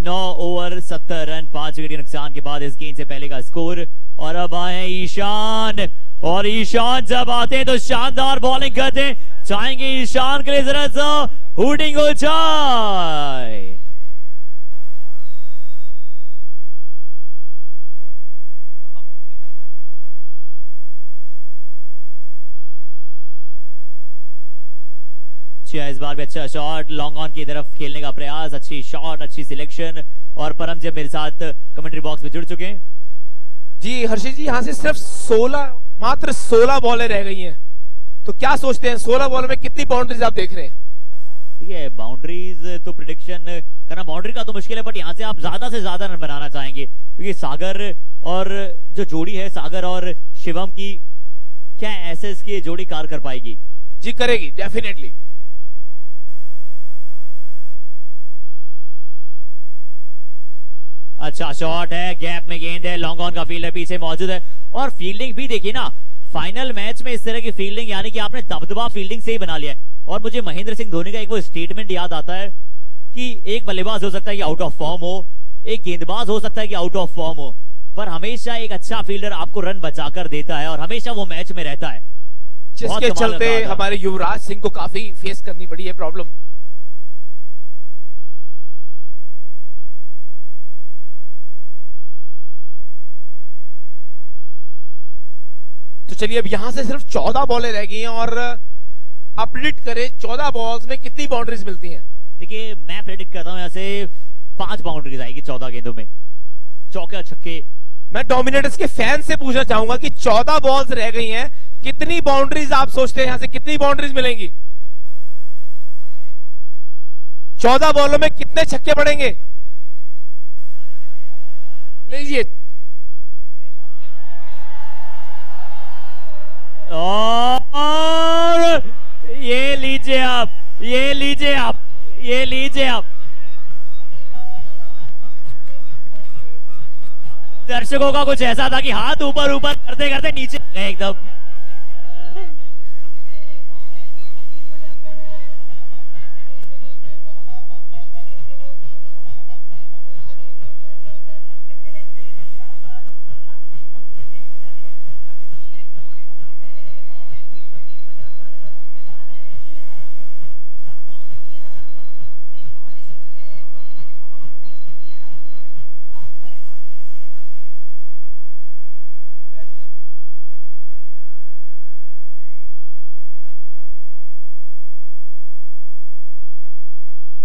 नौ ओवर 70 रन 5 विकेट के नुकसान के बाद इस गेंद से पहले का स्कोर। और अब आए ईशान, और ईशान जब आते हैं तो शानदार बॉलिंग करते हैं। चाहेंगे ईशान के लिए जरा सा हुटिंग हो जाए। इस बार भी अच्छा शॉट, लॉन्ग ऑन की तरफ खेलने का प्रयास, अच्छी शॉट, अच्छी सिलेक्शन। और परम जब मेरे साथ कमेंट्री बॉक्स में जुड़ चुके हैं। जी हर्षित जी, यहां से सिर्फ मात्र 16 बॉलें रह गई हैं, तो क्या सोचते हैं 16 बॉल में कितनी बाउंड्रीज आप देख रहे हैं? ठीक है, बाउंड्रीज तो प्रिडिक्शन करना बाउंड्री का तो मुश्किल है, बट यहां से आप ज्यादा से ज्यादा रन बनाना चाहेंगे, क्योंकि सागर और जो जोड़ी है सागर और शिवम की, क्या एसएस की जोड़ी कार कर पाएगी? जी करेगी, डेफिनेटली। अच्छा शॉट है, गैप में गेंद है, लॉन्ग ऑन का फील्डर पीछे मौजूद है। और फील्डिंग भी देखिए ना, फाइनल मैच में इस तरह की फील्डिंग, यानी कि आपने दबदबा फील्डिंग से ही बना लिया है। और मुझे महेंद्र सिंह धोनी का एक वो स्टेटमेंट याद आता है कि एक बल्लेबाज हो सकता है कि आउट ऑफ फॉर्म हो, एक गेंदबाज हो सकता है कि आउट ऑफ फॉर्म हो, पर हमेशा एक अच्छा फील्डर आपको रन बचाकर देता है और हमेशा वो मैच में रहता है, जिसके चलते हमारे युवराज सिंह को काफी फेस करनी पड़ी है प्रॉब्लम। तो चलिए अब यहां से सिर्फ 14 बॉलें रह गई हैं, और आप प्रेडिक्ट करें 14 बॉल्स में कितनी बाउंड्रीज मिलती हैं? देखिए मैं प्रेडिक्ट करता हूं ऐसे 5 बाउंड्रीज आएगी 14 गेंदों में, चौके छक्के। मैं डोमिनेटर्स के फैन से पूछना चाहूंगा कि 14 बॉल्स रह गई हैं, कितनी बाउंड्रीज आप सोचते हैं यहां से कितनी बाउंड्रीज मिलेंगी? 14 बॉलों में कितने छक्के पड़ेंगे? लीजिए, और ये लीजिए आप, ये लीजिए आप, ये लीजिए आप। दर्शकों का कुछ ऐसा था कि हाथ ऊपर ऊपर करते करते नीचे गए एकदम।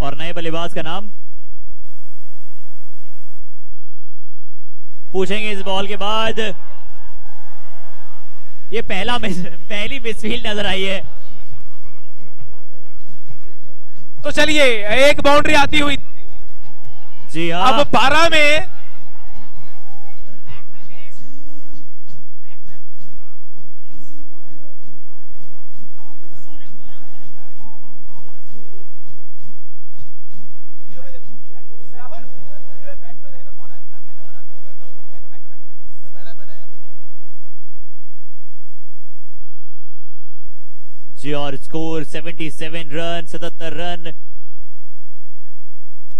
और नए बल्लेबाज का नाम पूछेंगे इस बॉल के बाद। ये पहली मिसफील्ड नजर आई है। तो चलिए एक बाउंड्री आती हुई। जी हाँ, अब 12 में जी, और स्कोर 77 रन 77 रन।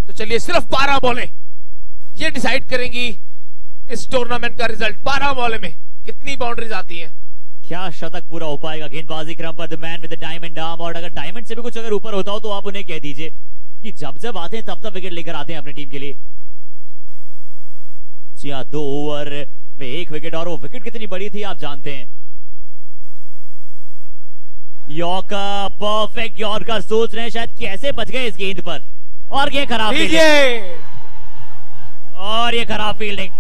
तो चलिए सिर्फ 12 बॉलें ये डिसाइड करेंगी इस टूर्नामेंट का रिजल्ट। 12 बॉलें में कितनी बाउंड्रीज आती हैं? क्या शतक पूरा हो पाएगा? गेंदबाजी क्रम पर the man with the diamond arm. और अगर डायमंड से भी कुछ अगर ऊपर होता हो तो आप उन्हें कह दीजिए कि जब जब आते हैं तब तब विकेट लेकर आते हैं अपनी टीम के लिए। जी हाँ, 2 ओवर में 1 विकेट, और वो विकेट कितनी बड़ी थी आप जानते हैं। Yorker, perfect yorker. सोच रहे हैं शायद कैसे बच गए इस गेंद पर, और ये खराब फील्डिंग, और ये खराब फील्डिंग।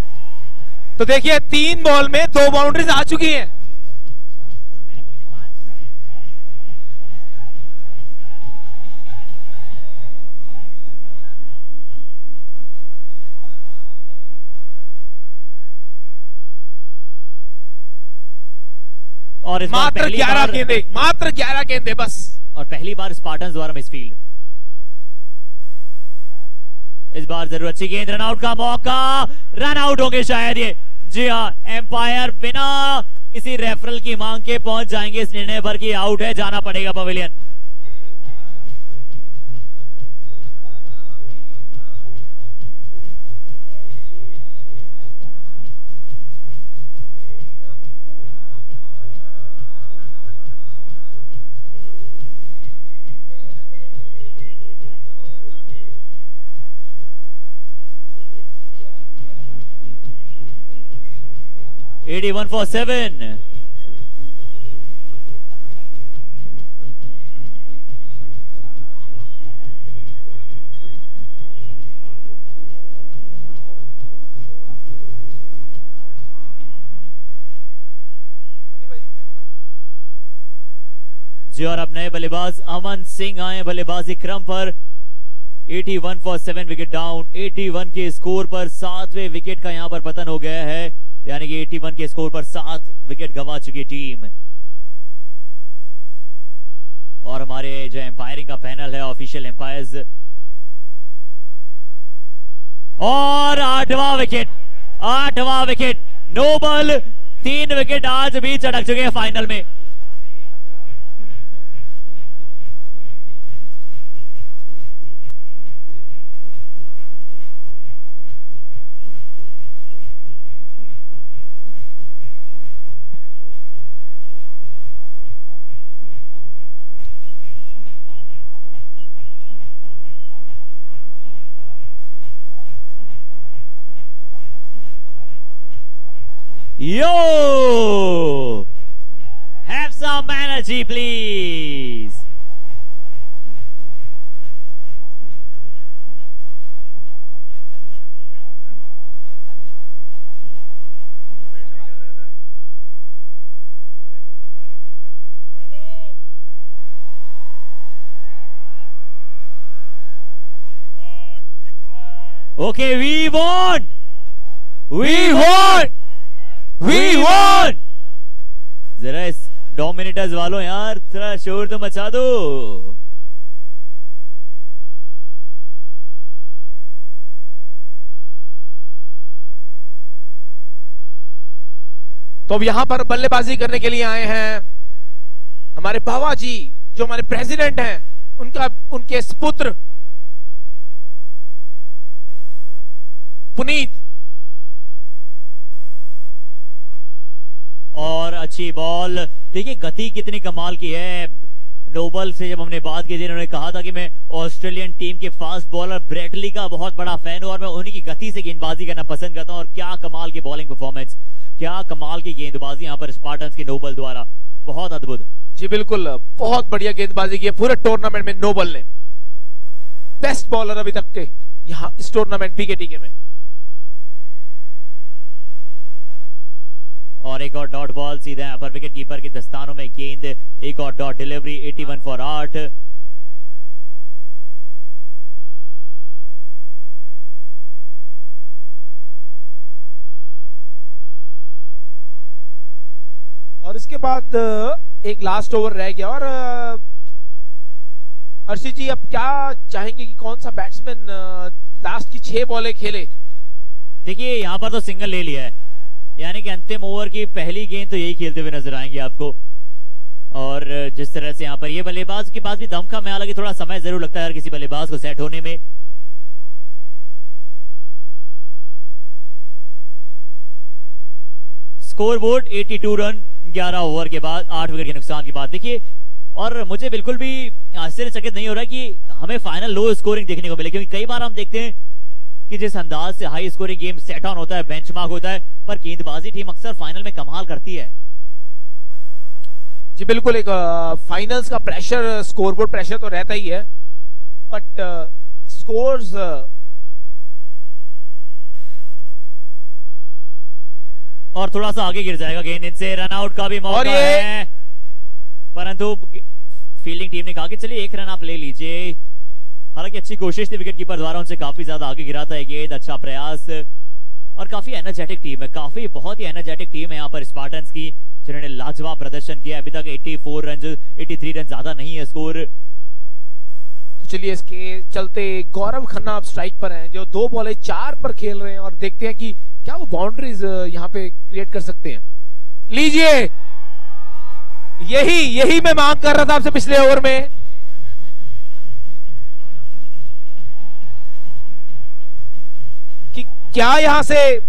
तो देखिए 3 बॉल में 2 बाउंड्रीज आ चुकी हैं। और इस मात्र 11 गेंदे, मात्र 11 गेंदे बस। और पहली बार स्पार्टन्स द्वारा मिसफील्ड। इस बार जरूर अच्छी गेंद, रन आउट का मौका, रन आउट होंगे शायद ये। जी हाँ, एम्पायर बिना किसी रेफरल की मांग के पहुंच जाएंगे इस निर्णय पर कि आउट है, जाना पड़ेगा पवेलियन। $81 for 7. जी और अब नए बल्लेबाज अमन सिंह आए बल्लेबाजी क्रम पर। 81 for 7 विकेट डाउन। 81 के स्कोर पर 7वें विकेट का यहां पर पतन हो गया है, यानी कि 81 के स्कोर पर 7 विकेट गंवा चुकी टीम। और हमारे जो एम्पायरिंग का पैनल है, ऑफिशियल एम्पायर्स, और 8वां विकेट नोबल। 3 विकेट आज भी चढ़क चुके हैं फाइनल में। Yo! Have some energy, please. Okay, we won! जरा इस डोमिनेटर्स वालों यार थोड़ा शोर तो मचा दो। तो अब यहां पर बल्लेबाजी करने के लिए आए हैं हमारे बाबा जी, जो हमारे प्रेसिडेंट हैं, उनके पुत्र पुनीत। और अच्छी बॉल, देखिए गति कितनी कमाल की है। नोबल से जब हमने बात की थी, उन्होंने कहा था कि मैं ऑस्ट्रेलियन टीम के फास्ट बॉलर ब्रेटली का बहुत बड़ा फैन हूं और मैं उन्हीं की गति से गेंदबाजी करना पसंद करता हूं। और क्या कमाल की बॉलिंग परफॉर्मेंस, क्या कमाल की गेंदबाजी यहां पर स्पार्टन्स की नोबल द्वारा, बहुत अद्भुत। जी बिल्कुल, बहुत बढ़िया गेंदबाजी की है पूरे टूर्नामेंट में नोबल ने। बेस्ट बॉलर अभी तक के यहां इस टूर्नामेंट पीकेटीके में। और एक और डॉट बॉल सीधा यहां पर विकेट कीपर के दस्तानों में गेंद, एक और डॉट डिलीवरी। 81 for 8। और इसके बाद एक लास्ट ओवर रह गया। और हर्षित जी, अब क्या चाहेंगे कि कौन सा बैट्समैन लास्ट की 6 बॉलें खेले? देखिए यहां पर तो सिंगल ले लिया है, यानी कि अंतिम ओवर की पहली गेंद तो यही खेलते हुए नजर आएंगे आपको। और जिस तरह से यहां पर ये बल्लेबाज के पास भी दम का, मैं हालांकि थोड़ा समय जरूर लगता है हर किसी बल्लेबाज को सेट होने में। स्कोरबोर्ड 82 रन 11 ओवर के बाद, 8 विकेट के नुकसान के बाद। देखिए, और मुझे बिल्कुल भी आश्चर्यचकित नहीं हो रहा है कि हमें फाइनल लो स्कोरिंग देखने को मिले, क्योंकि कई बार हम देखते हैं कि जिस अंदाज से high scoring game set on होता है, बेंचमार्क होता है, पर गेंदबाजी टीम अक्सर फाइनल में कमाल करती है। जी बिल्कुल, एक फाइनल्स का प्रेशर, स्कोरबोर्ड प्रेशर तो रहता ही है, बट स्कोर्स और थोड़ा सा आगे गिर जाएगा गेंद, इनसे रनआउट का भी मौका है, परंतु फील्डिंग टीम ने कहा कि चलिए 1 रन आप ले लीजिए। हालांकि अच्छी कोशिश थी विकेट कीपर द्वारा, उनसे काफी ज्यादा आगे गिरा था गेंद, अच्छा प्रयास। और काफी एनर्जेटिक टीम है, काफी बहुत ही एनर्जेटिक टीम है यहाँ पर स्पार्टन्स की, जिन्होंने लाजवाब प्रदर्शन किया। अभी तक 84 रन, 83 रन ज्यादा नहीं है स्कोर। तो चलिए इसके चलते गौरव खन्ना अब स्ट्राइक पर हैं, जो 2 बॉलें 4 पर खेल रहे हैं, और देखते हैं कि क्या वो बाउंड्रीज यहाँ पे क्रिएट कर सकते हैं। लीजिए, यही मैं मांग कर रहा था आपसे पिछले ओवर में। कि क्या यहां से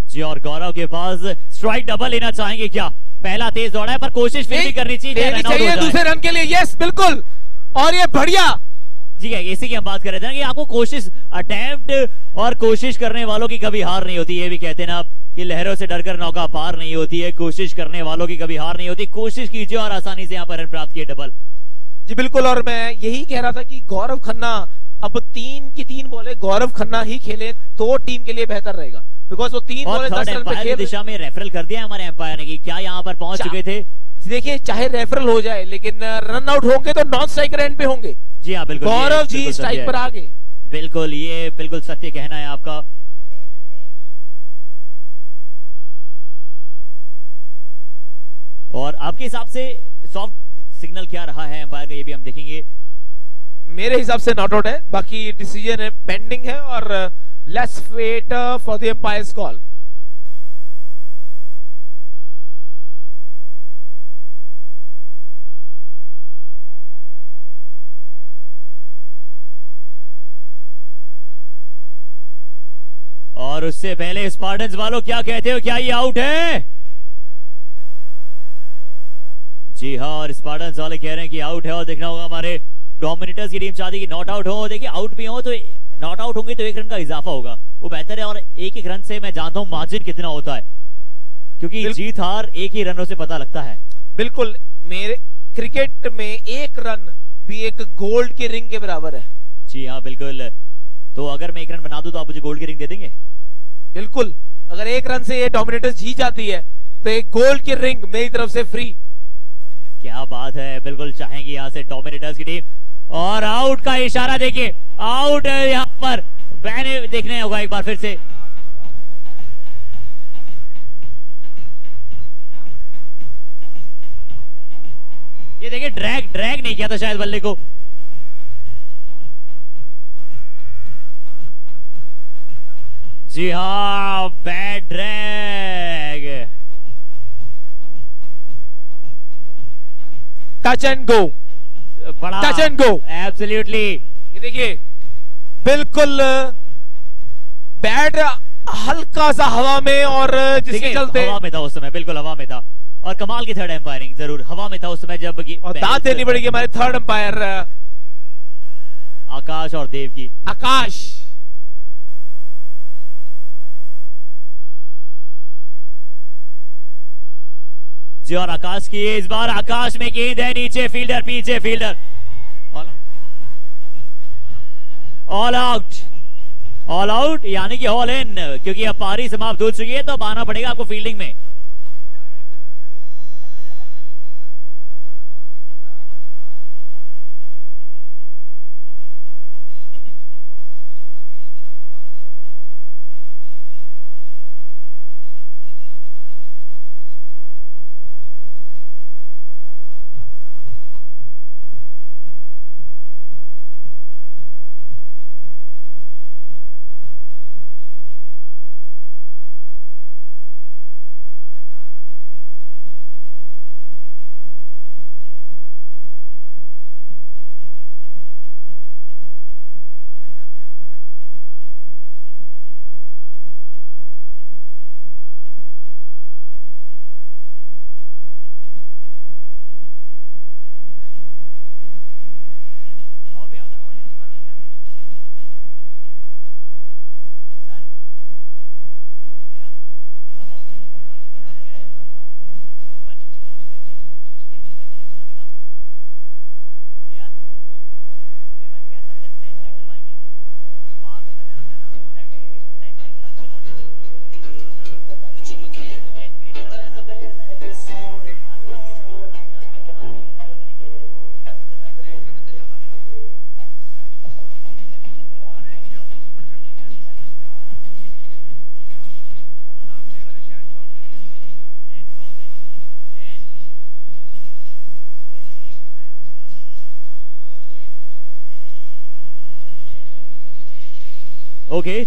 जी, और गौरव के पास स्ट्राइक डबल लेना चाहेंगे क्या? पहला तेज दौड़ा है पर कोशिश फिर भी करनी चाहिए दूसरे रन के लिए। यस बिल्कुल, और ये बढ़िया। जी इसी की हम बात कर रहे थे ना कि आपको कोशिश, अटेम्प्ट और कोशिश करने वालों की कभी हार नहीं होती। ये भी कहते हैं ना आप कि लहरों से डरकर नौका पार नहीं होती है, कोशिश करने वालों की कभी हार नहीं होती। कोशिश कीजिए और आसानी से यहाँ पर रन प्राप्त किए डबल। जी बिल्कुल, और मैं यही कह रहा था कि गौरव खन्ना अब 3 की 3 बॉलें गौरव खन्ना ही खेले तो टीम के लिए बेहतर रहेगा, बिकॉज वो 3 बॉलें 10 रन पे खेल दिशा में रेफरल कर दिया हमारे एम्पायर ने कि क्या यहाँ पर पहुंच चुके थे। देखिए, चाहे रेफरल हो जाए लेकिन रन आउट होंगे तो नॉन स्ट्राइकर एंड पे होंगे। जी हाँ बिल्कुल, गौरव जी स्ट्राइक पर आ गए। बिल्कुल, ये बिल्कुल सत्य कहना है आपका। और आपके हिसाब से सॉफ्ट सिग्नल क्या रहा है एम्पायर का, ये भी हम देखेंगे। मेरे हिसाब से नॉट आउट है, बाकी डिसीजन है पेंडिंग है, और let's wait for the umpire's call. और उससे पहले स्पार्टन्स वालों क्या कहते हो, क्या ये आउट है? जी हाँ, और स्पार्टन्स वाले कह रहे हैं कि आउट है। और देखना होगा हमारे डोमिनेटर्स की टीम चाहती कि नॉट आउट हो। देखिए, आउट भी हो तो नॉट आउट होंगे तो 1 रन का इजाफा होगा, वो बेहतर है। और 1-1 रन से मैं जानता हूं मार्जिन कितना होता है, क्योंकि जीत हार 1 ही रनों से पता लगता है। बिल्कुल, मेरे क्रिकेट में 1 रन भी एक गोल्ड की रिंग के बराबर है। जी हाँ बिल्कुल, तो अगर मैं 1 रन बना दूं तो आप मुझे गोल्ड की रिंग दे देंगे? बिल्कुल, अगर 1 रन से ये डोमिनेटर्स जीत जाती है तो एक गोल्ड की रिंग मेरी तरफ से फ्री। क्या बात है, बिल्कुल चाहेंगे यहाँ से डोमिनेटर्स की टीम। और आउट का इशारा देखिए, आउट है यहाँ पर। बैन देखने होगा एक बार फिर से। ये देखिए, ड्रैग नहीं किया था शायद बल्ले को। जी हाँ, bad drag. Touch and go, बड़ा टच एंड गो, एब्सोल्युटली। ये देखिए, बिल्कुल बैट हल्का सा हवा में, और जिसके चलते हवा में था उस समय, बिल्कुल हवा में था। और कमाल की थर्ड एम्पायरिंग, जरूर हवा में था उस समय जब और दाद देनी पड़ेगी हमारे थर्ड एम्पायर आकाश और देव की। आकाश, जी, और आकाश की इस बार आकाश में गेंद है, नीचे फील्डर, पीछे fielder. All out, all out यानी कि ऑल इन, क्योंकि अब पारी समाप्त हो चुकी है तो अब आना पड़ेगा आपको फील्डिंग में। ओके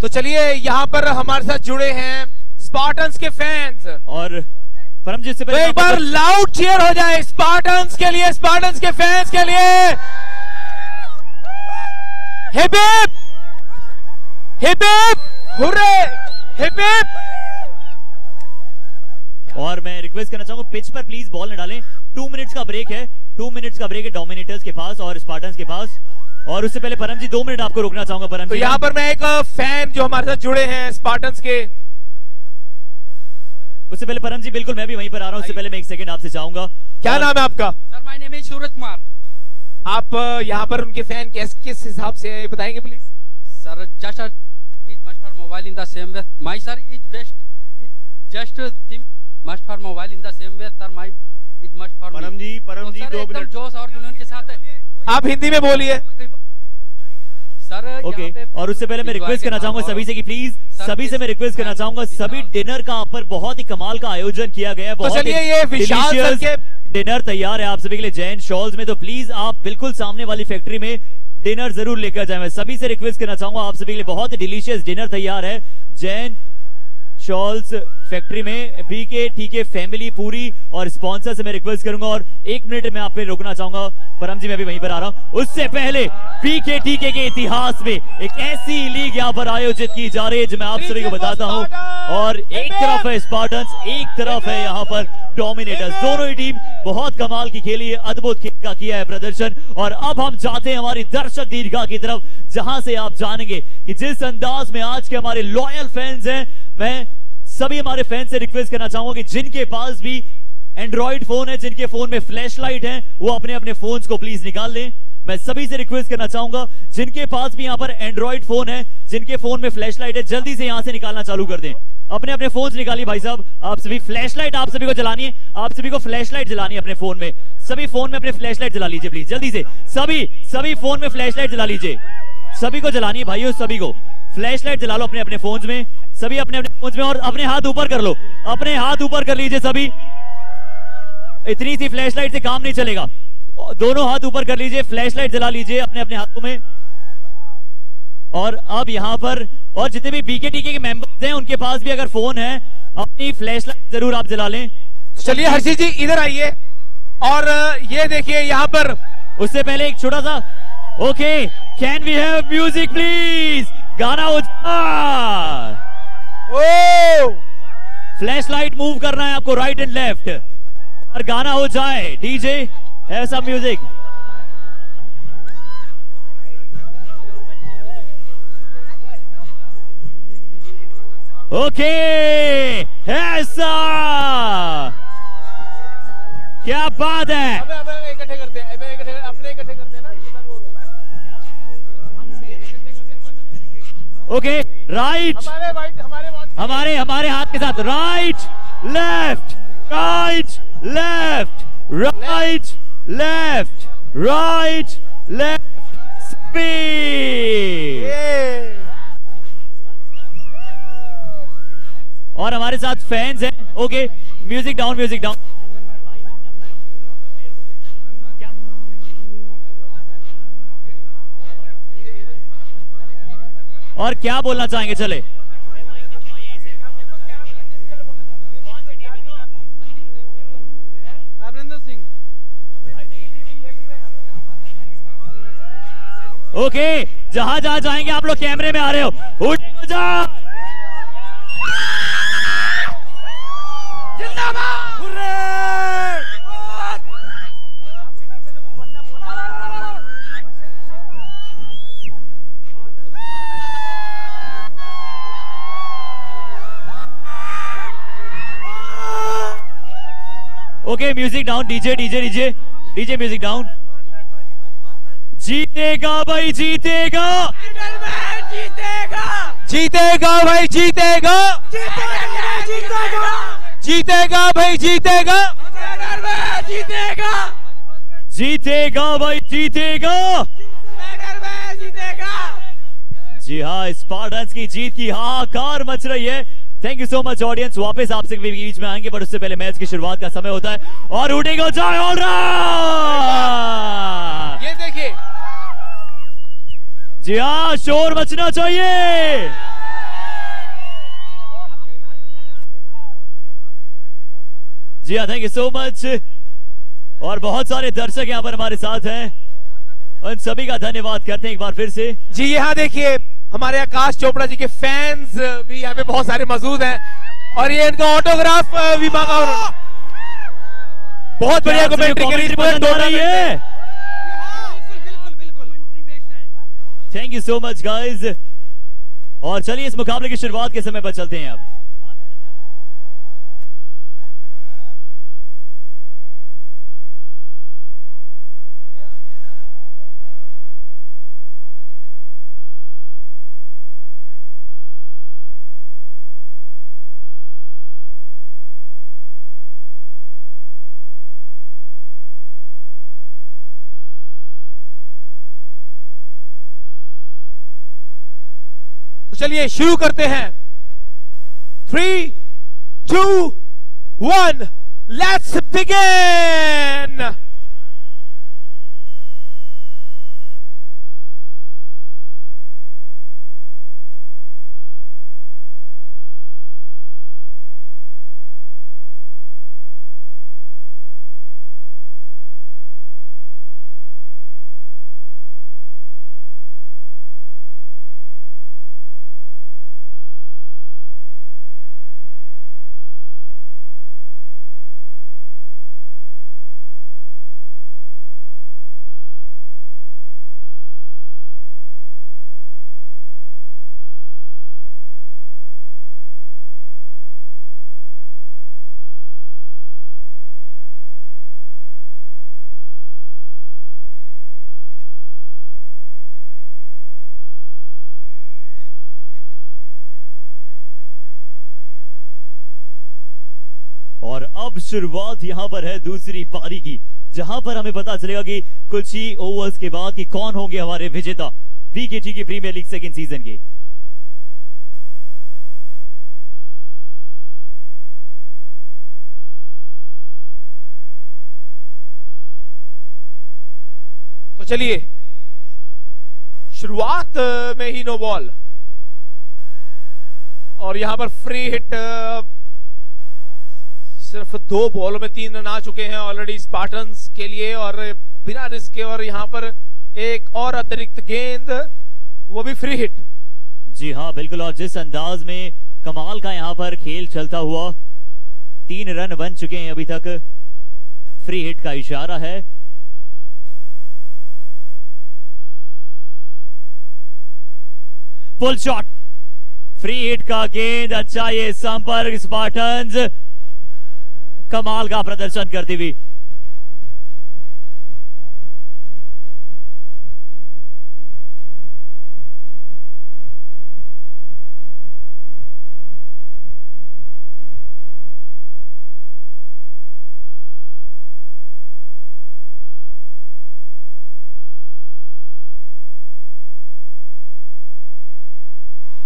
तो चलिए यहाँ पर हमारे साथ जुड़े हैं स्पार्टन्स के फैंस, और परम जी से तो एक बार लाउड चीयर हो जाए स्पार्टन्स के लिए, स्पार्टन्स के फैंस के लिए। Hip hip hip hip hurray, hip hip. और मैं रिक्वेस्ट करना चाहूंगा पिच पर प्लीज बॉल न डालें। 2 मिनट्स का ब्रेक है, 2 मिनट्स का ब्रेक है डोमिनेटर्स के पास और स्पार्टन्स के पास। और उससे पहले परम जी 2 मिनट आपको रोकना चाहूंगा परम तो जी। यहाँ पर मैं एक फैन जो हमारे साथ जुड़े हैं स्पार्टन्स के, उससे पहले परम जी बिल्कुल मैं भी वहीं पर आ रहा हूं। उससे पहले मैं 1 सेकंड आपसे चाहूंगा, क्या नाम है आपका? Sir my name is Suraj Kumar. आप यहाँ पर उनके फैन किस हिसाब से हैं बताएंगे please? Sir just is much for mobile in the same way my sir is best just much for mobile in the same way sir my is much for परम जी 2 मिनट जोश और जुनून के साथ आप हिंदी में बोलिए सर। ओके और उससे पहले मैं रिक्वेस्ट करना चाहूंगा सभी से कि प्लीज सभी से मैं रिक्वेस्ट करना चाहूंगा सभी डिनर का आप पर बहुत ही कमाल का आयोजन किया गया है। तो बहुत चलिए ये विशाल सर के डिनर तैयार है आप सभी के लिए जैन शॉल्स में, तो प्लीज आप बिल्कुल सामने वाली फैक्ट्री में डिनर जरूर लेकर जाए। मैं सभी से रिक्वेस्ट करना चाहूंगा आप सभी के लिए बहुत ही डिलीशियस डिनर तैयार है जैन शॉल्स फैक्ट्री में। पीके टीके फैमिली पूरी और स्पॉन्सर से मैं रिक्वेस्ट करूंगा और 1 मिनट में आप पे रोकना चाहूंगा परम जी, मैं भी वहीं पर आ रहा हूं। उससे पहले पीके टीके के इतिहास में एक ऐसी लीग यहां पर आयोजित की जा रही है जो मैं आप सभी को बताता हूं। और एक तरफ है स्पार्टन्स, एक तरफ है यहां पर डोमिनेटर्स। दोनों ही टीम बहुत कमाल की खेली है, अद्भुत खेल का किया है प्रदर्शन। और अब हम जाते हैं हमारी दर्शक दीर्घा की तरफ, जहां से आप जानेंगे कि जिस अंदाज में आज के हमारे लॉयल फैंस हैं। मैं सभी हमारे फैंस से रिक्वेस्ट करना चाहूंगा कि जिनके पास भी एंड्रॉइड फोन है, जिनके फोन में फ्लैश लाइट है, वो अपने अपने फोन्स को प्लीज निकाल लें। मैं सभी से रिक्वेस्ट करना चाहूंगा जिनके पास भी यहां पर एंड्रॉइड फोन है, जिनके फोन में फ्लैश लाइट है, जल्दी से यहां से निकालना चालू कर दें। अपने अपने फोन्स निकालिए भाई साहब। आप सभी फ्लैश लाइट आप सभी को जलानी है, आप सभी को फ्लैश लाइट जलानी है अपने फोन में। सभी फोन में अपने फ्लैश लाइट जला लीजिए प्लीज जल्दी से। सभी फोन में फ्लैश लाइट जला लीजिए, सभी को जलानी है भाइयों, सभी को फ्लैश लाइट जला लो अपने अपने फोन्स में, सभी अपने अपने फोन्स में। और अपने हाथ ऊपर कर लो, अपने हाथ ऊपर कर लीजिए सभी। इतनी सी फ्लैश लाइट से काम नहीं चलेगा, दोनों हाथ ऊपर कर लीजिए, फ्लैश लाइट जला लीजिए अपने अपने हाथों में। और अब यहां पर और जितने भी बीकेटीके के मेंबर्स हैं उनके पास भी अगर फोन है अपनी फ्लैश लाइट जरूर आप जला लें। चलिए हर्षित जी इधर आइए और ये देखिए यहां पर। उससे पहले एक छोटा सा okay, can we have music please? गाना हो जाए। ओ फ्लैश लाइट मूव करना है आपको राइट एंड लेफ्ट और गाना हो जाए। डीजे ऐसा म्यूजिक। ओके ऐसा, क्या बात है। इकट्ठे करते हैं, अपने इकट्ठे करते हैं ना। ओके राइट, हमारे हाथ के साथ right left right left right left right left speed. और हमारे साथ फैंस हैं। Okay music down, music down. और क्या बोलना चाहेंगे? चले अमरिंदर सिंह। ओके जहां जहां जाएंगे आप लोग कैमरे में आ रहे हो, उठ जा। Okay music down, DJ DJ DJ DJ music down. जीतेगा भाई जीतेगा। जीतेगा भाई, जीतेगा जीतेगा भाई, जीतेगा जीतेगा भाई, जीतेगा। जी हाँ, स्पार्टन्स की जीत की हाहाकार मच रही है। Thank you so much audience. वापस आपसे भी बीच में आएंगे, पर उससे पहले मैच की शुरुआत का समय होता है और उठेगा चाय ऑल राउंड। ये देखिए, जी हाँ, शोर मचना चाहिए। जी हाँ, थैंक यू सो मच। और बहुत सारे दर्शक यहाँ पर हमारे साथ हैं, उन सभी का धन्यवाद करते हैं एक बार फिर से। जी यहाँ देखिए, हमारे आकाश चोपड़ा जी के फैंस भी यहाँ पे बहुत सारे मौजूद हैं और ये इनका ऑटोग्राफ भी मांगा और बहुत बढ़िया कमेंट्री करी पसंद आ रही है। Thank you so much guys. और चलिए इस मुकाबले की शुरुआत के समय पर चलते हैं अब। तो चलिए शुरू करते हैं। 3, 2, 1, लेट्स बिगिन। और अब शुरुआत यहां पर है दूसरी पारी की, जहां पर हमें पता चलेगा कि कुछ ही ओवर्स के बाद कि कौन होंगे हमारे विजेता बीकेटी की प्रीमियर लीग सेकंड सीजन के। तो चलिए शुरुआत में ही नो बॉल और यहां पर फ्री हिट। सिर्फ 2 बॉलों में 3 रन आ चुके हैं ऑलरेडी स्पार्टन्स के लिए और बिना रिस्क के, और यहां पर एक और अतिरिक्त गेंद, वो भी फ्री हिट। जी हाँ बिल्कुल। और जिस अंदाज में कमाल का यहां पर खेल चलता हुआ, 3 रन बन चुके हैं अभी तक। फ्री हिट का इशारा है। फुल शॉट, फ्री हिट का गेंद। अच्छा ये संपर्क स्पार्टन्स कमाल का प्रदर्शन करती हुई।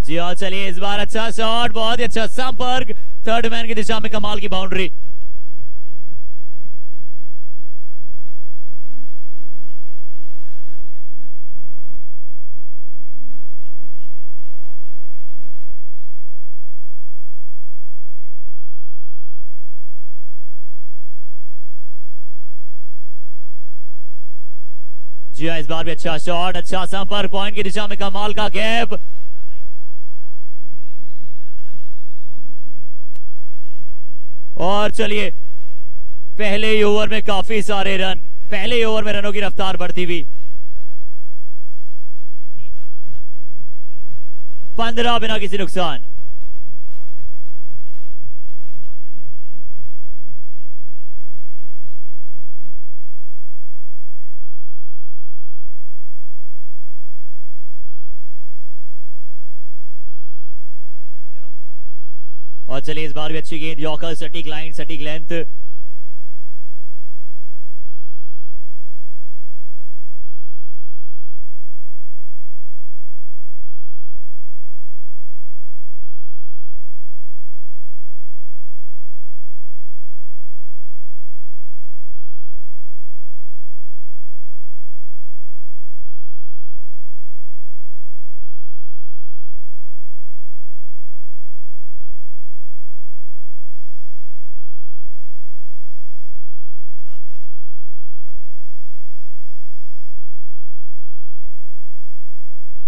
जी हाँ, चलिए इस बार अच्छा शॉट, बहुत ही अच्छा संपर्क, थर्ड मैन की दिशा में कमाल की बाउंड्री। जी हाँ, इस बार भी अच्छा शॉट, अच्छा संपर्क, पॉइंट की दिशा में कमाल का गैप। और चलिए पहले ही ओवर में काफी सारे रन, पहले ही ओवर में रनों की रफ्तार बढ़ती हुई। 15 बिना किसी नुकसान। और चलिए इस बार भी अच्छी गेंद, यॉर्कर, सटीक लाइन, सटीक लेंथ।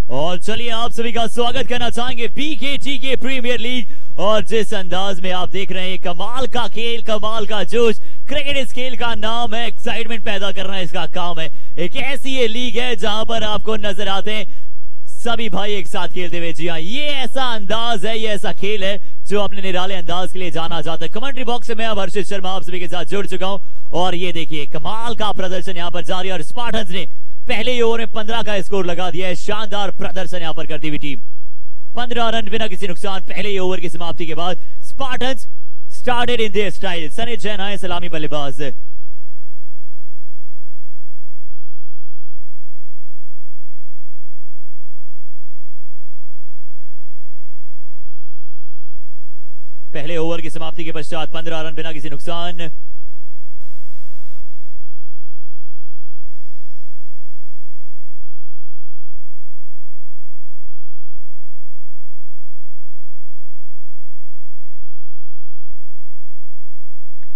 और चलिए आप सभी का स्वागत करना चाहेंगे बीकेटी के प्रीमियर लीग। और जिस अंदाज में आप देख रहे हैं, कमाल का खेल, कमाल का जोश, क्रिकेट इस खेल का नाम है, एक्साइटमेंट पैदा करना इसका काम है। एक ऐसी ये लीग है जहां पर आपको नजर आते हैं सभी भाई एक साथ खेलते हुए। जी हाँ, ये ऐसा अंदाज है, ये ऐसा खेल है जो अपने निराले अंदाज के लिए जाना जाता है। कमेंट्री बॉक्स से मैं अब हर्षित शर्मा आप सभी के साथ जुड़ चुका हूं और ये देखिए कमाल का प्रदर्शन यहां पर जारी है। और स्पार्टन्स ने पहले ही ओवर में 15 का स्कोर लगा दिया है। शानदार प्रदर्शन यहां पर करती हुई टीम, 15 रन बिना किसी नुकसान पहले ही ओवर की समाप्ति के बाद। Spartans started in their style. Sunny Jain आए सलामी बल्लेबाज। पहले ओवर की समाप्ति के पश्चात 15 रन बिना किसी नुकसान।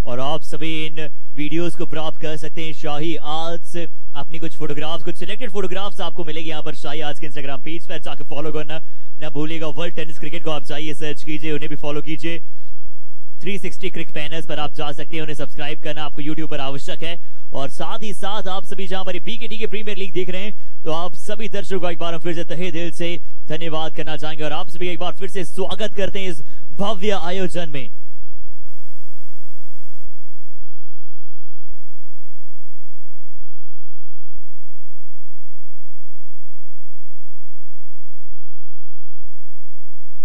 और आप सभी इन वीडियोस को प्राप्त कर सकते हैं शाही आर्ट्स। अपनी कुछ फोटोग्राफ्स, कुछ सिलेक्टेड फोटोग्राफ्स आपको मिलेगी यहाँ पर शाही आर्ट्स के इंस्टाग्राम पेज पर। जाकर फॉलो करना ना भूलिएगा। वर्ल्ड टेनिस क्रिकेट को आप जाइए, सर्च कीजिए, उन्हें भी फॉलो कीजिए। 360 क्रिकेट पैनल्स पर आप जा सकते हैं, उन्हें सब्सक्राइब करना आपको यूट्यूब पर आवश्यक है। और साथ ही साथ आप सभी जहां पर बीकेटी के प्रीमियर लीग देख रहे हैं, तो आप सभी दर्शकों का एक बार हम फिर से तहे दिल से धन्यवाद करना चाहेंगे और आप सभी एक बार फिर से स्वागत करते हैं इस भव्य आयोजन में।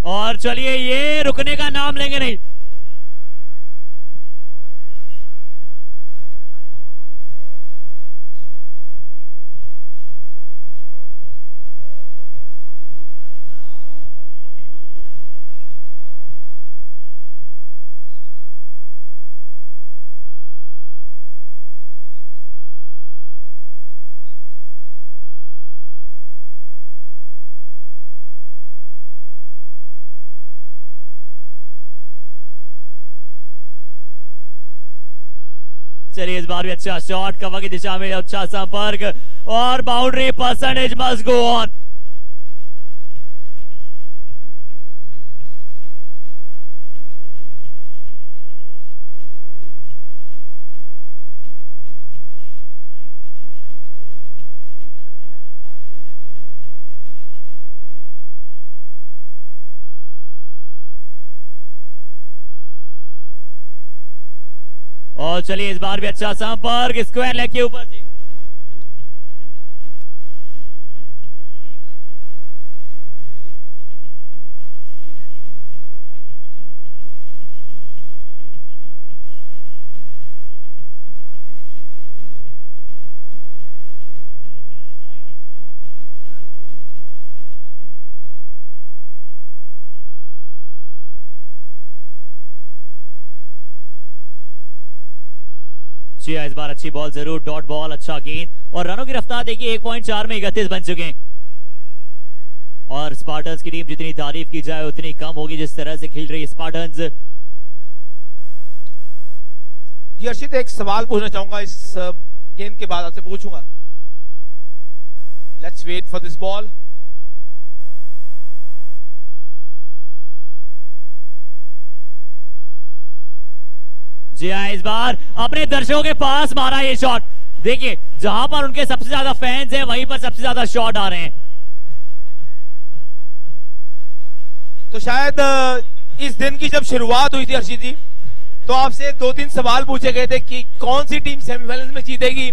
और चलिए ये रुकने का नाम लेंगे नहीं। चलिए इस बार भी अच्छा शॉट, कवर की दिशा में अच्छा संपर्क और boundary, percentage must go on. और चलिए इस बार भी अच्छा संपर्क, स्क्वायर लेग के ऊपर से। इस बार अच्छी बॉल जरूर, डॉट बॉल, अच्छा गेंद और रनों की रफ्तार देखिए 1.4 में 31 बन चुके हैं। और स्पार्टन्स की टीम जितनी तारीफ की जाए उतनी कम होगी जिस तरह से खेल रही है स्पार्टन्स। जी अर्षित, एक सवाल पूछना चाहूंगा, इस गेंद के बाद आपसे पूछूंगा। Let's wait for this ball. जी हाँ, इस बार अपने दर्शकों के पास मारा ये शॉट। देखिए जहां पर उनके सबसे ज्यादा फैंस हैं वहीं पर सबसे ज्यादा शॉट आ रहे हैं। तो शायद इस दिन की जब शुरुआत हुई थी अर्षित जी, तो आपसे 2-3 सवाल पूछे गए थे कि कौन सी टीम सेमीफाइनल्स में जीतेगी,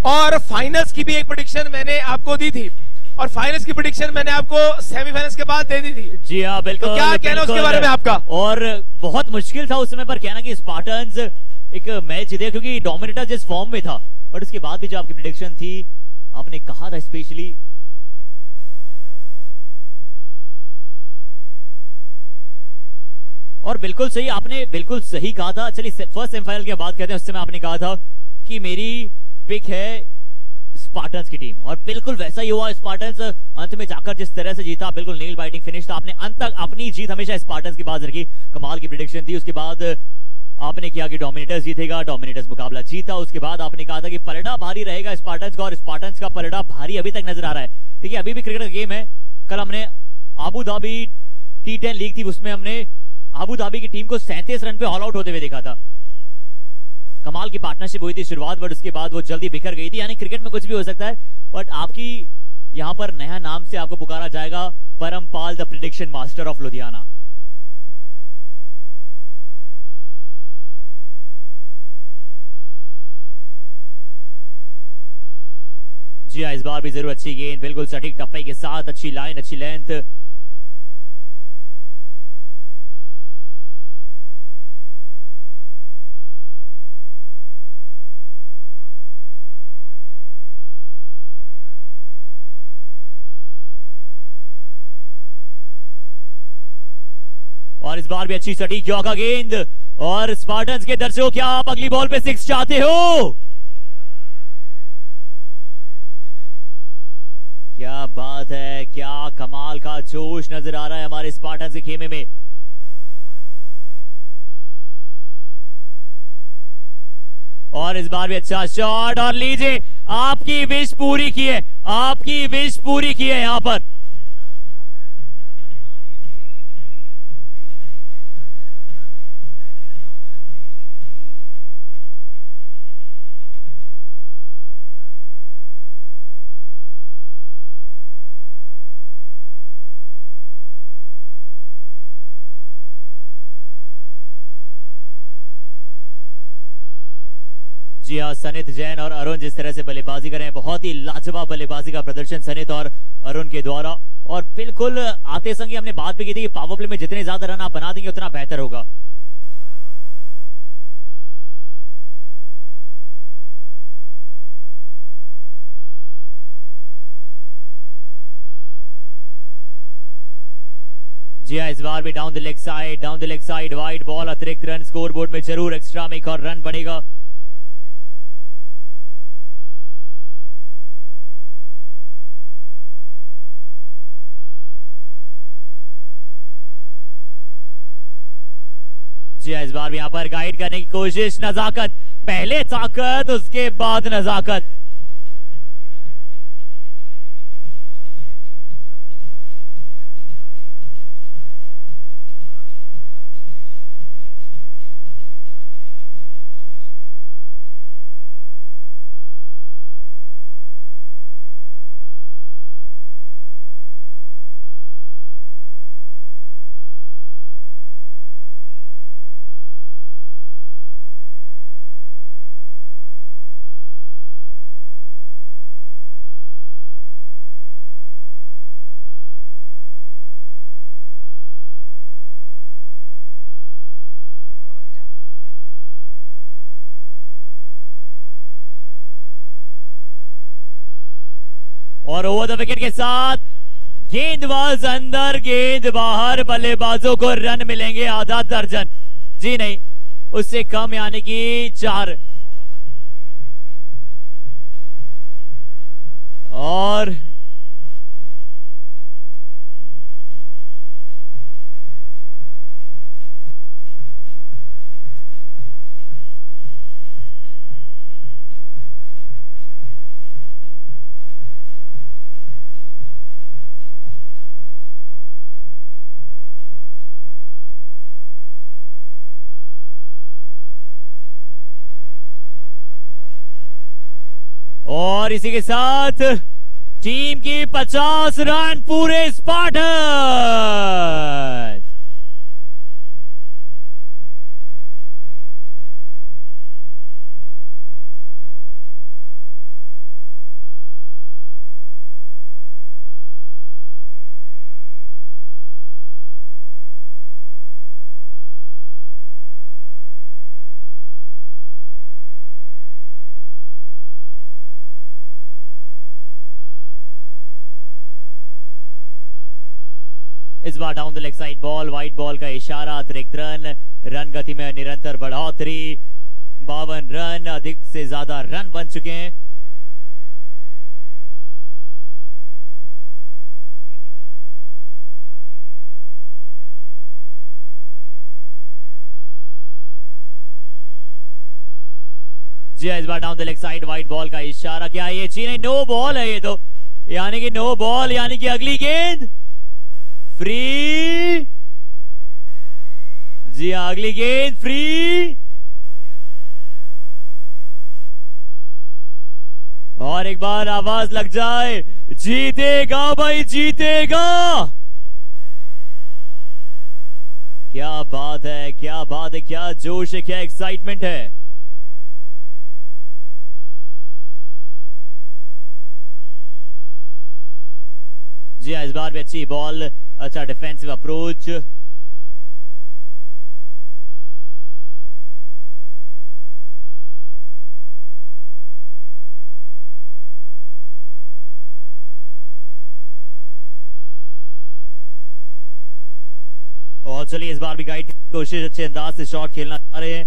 और फाइनल्स की भी एक प्रेडिक्शन मैंने आपको दी थी। और फाइनल्स की प्रेडिक्शन मैंने आपको सेमीफाइनल्स के बाद दे दी थी। जी हाँ बिल्कुल। तो क्या कहना उसके बारे में आपका? और बहुत मुश्किल था उस समय पर कहना कि स्पार्टन्स एक मैच जीते, क्योंकि डोमिनेटर जिस फॉर्म में था, बट उसके बाद भी जो आपकी प्रेडिक्शन थी, आपने कहा था स्पेशली, और बिल्कुल सही, आपने बिल्कुल सही कहा था। चलिए फर्स्ट सेमीफाइनल की बात करते हैं। उस समय आपने कहा था कि मेरी पिक है स्पार्टन्स की टीम, और बिल्कुल वैसा ही हुआ। स्पार्टन्स अंत में जाकर जिस तरह से जीता, बिल्कुल नील बाइटिंग फिनिश था। आपने अंत तक अपनी जीत हमेशा स्पार्टन्स की बात रखी, कमाल की प्रेडिक्शन थी। उसके बाद आपने किया कि डोमिनेटर्स जीतेगा, डोमिनेटर्स मुकाबला जीता। उसके बाद आपने कहा था कि पलड़ा भारी रहेगा स्पार्टन्स का, और स्पार्टन्स का पलड़ा भारी अभी तक नजर आ रहा है। ठीक है, अभी भी क्रिकेट का गेम है। कल हमने आबू धाबी T10 लीग थी, उसमें हमने आबू धाबी की टीम को 37 रन पे ऑल आउट होते हुए देखा था। कमाल की पार्टनरशिप हुई थी शुरुआत, बट उसके बाद वो जल्दी बिखर गई थी। यानी क्रिकेट में कुछ भी हो सकता है, बट आपकी यहां पर नया नाम से आपको पुकारा जाएगा, Parampal the prediction master of Ludhiana. जी हाँ, इस बार भी जरूर अच्छी गेंद, बिल्कुल सटीक टप्पे के साथ, अच्छी लाइन, अच्छी लेंथ। और इस बार भी अच्छी सटीक चौका गेंद। और स्पार्टन्स के दर्शकों, क्या आप अगली बॉल पे 6 चाहते हो? क्या बात है, क्या कमाल का जोश नजर आ रहा है हमारे स्पार्टन्स के खेमे में। और इस बार भी अच्छा शॉट, और लीजिए आपकी विश पूरी की है, आपकी विश पूरी की है यहां पर। जी हाँ, सनित जैन और अरुण जिस तरह से बल्लेबाजी कर रहे हैं, बहुत ही लाजवाब बल्लेबाजी का प्रदर्शन सनित और अरुण के द्वारा। और बिल्कुल आते संग हमने बात भी की थी कि पावर प्ले में जितने ज्यादा रन आप बना देंगे उतना बेहतर होगा। जी हाँ, इस बार भी down the leg side wide ball, अतिरिक्त रन स्कोर बोर्ड में जरूर एक्स्ट्रा में एक और रन बढ़ेगा। जी हाँ, इस बार भी यहां पर गाइड करने की कोशिश, नजाकत, पहले ताकत उसके बाद नजाकत। और ओवर द विकेट के साथ गेंदबाज अंदर, गेंद बाहर, बल्लेबाजों को रन मिलेंगे आधा दर्जन, जी नहीं उससे कम, यानी कि 4। और इसी के साथ टीम की 50 रन पूरे स्पार्टन। इस बार down the leg side ball, wide ball का इशारा, अतिरिक्त रन गति में निरंतर बढ़ोतरी, 52 रन, अधिक से ज्यादा रन बन चुके हैं। जी इस बार down the leg side wide ball का इशारा, क्या ये चीन नो बॉल है ये तो, यानी कि नो बॉल, यानी कि अगली गेंद फ्री। जी हाँ, अगली गेंद फ्री। और एक बार आवाज लग जाए, जीतेगा भाई जीतेगा। क्या बात है, क्या बात है, क्या जोश है, क्या एक्साइटमेंट है। जी हाँ, इस बार भी अच्छी बॉल, अच्छा डिफेंसिव अप्रोच। और चलिए इस बार भी गाइड की कोशिश, अच्छे अंदाज से शॉट खेलना चाह रहे हैं।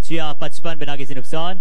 जी हाँ, 55 बिना किसी नुकसान।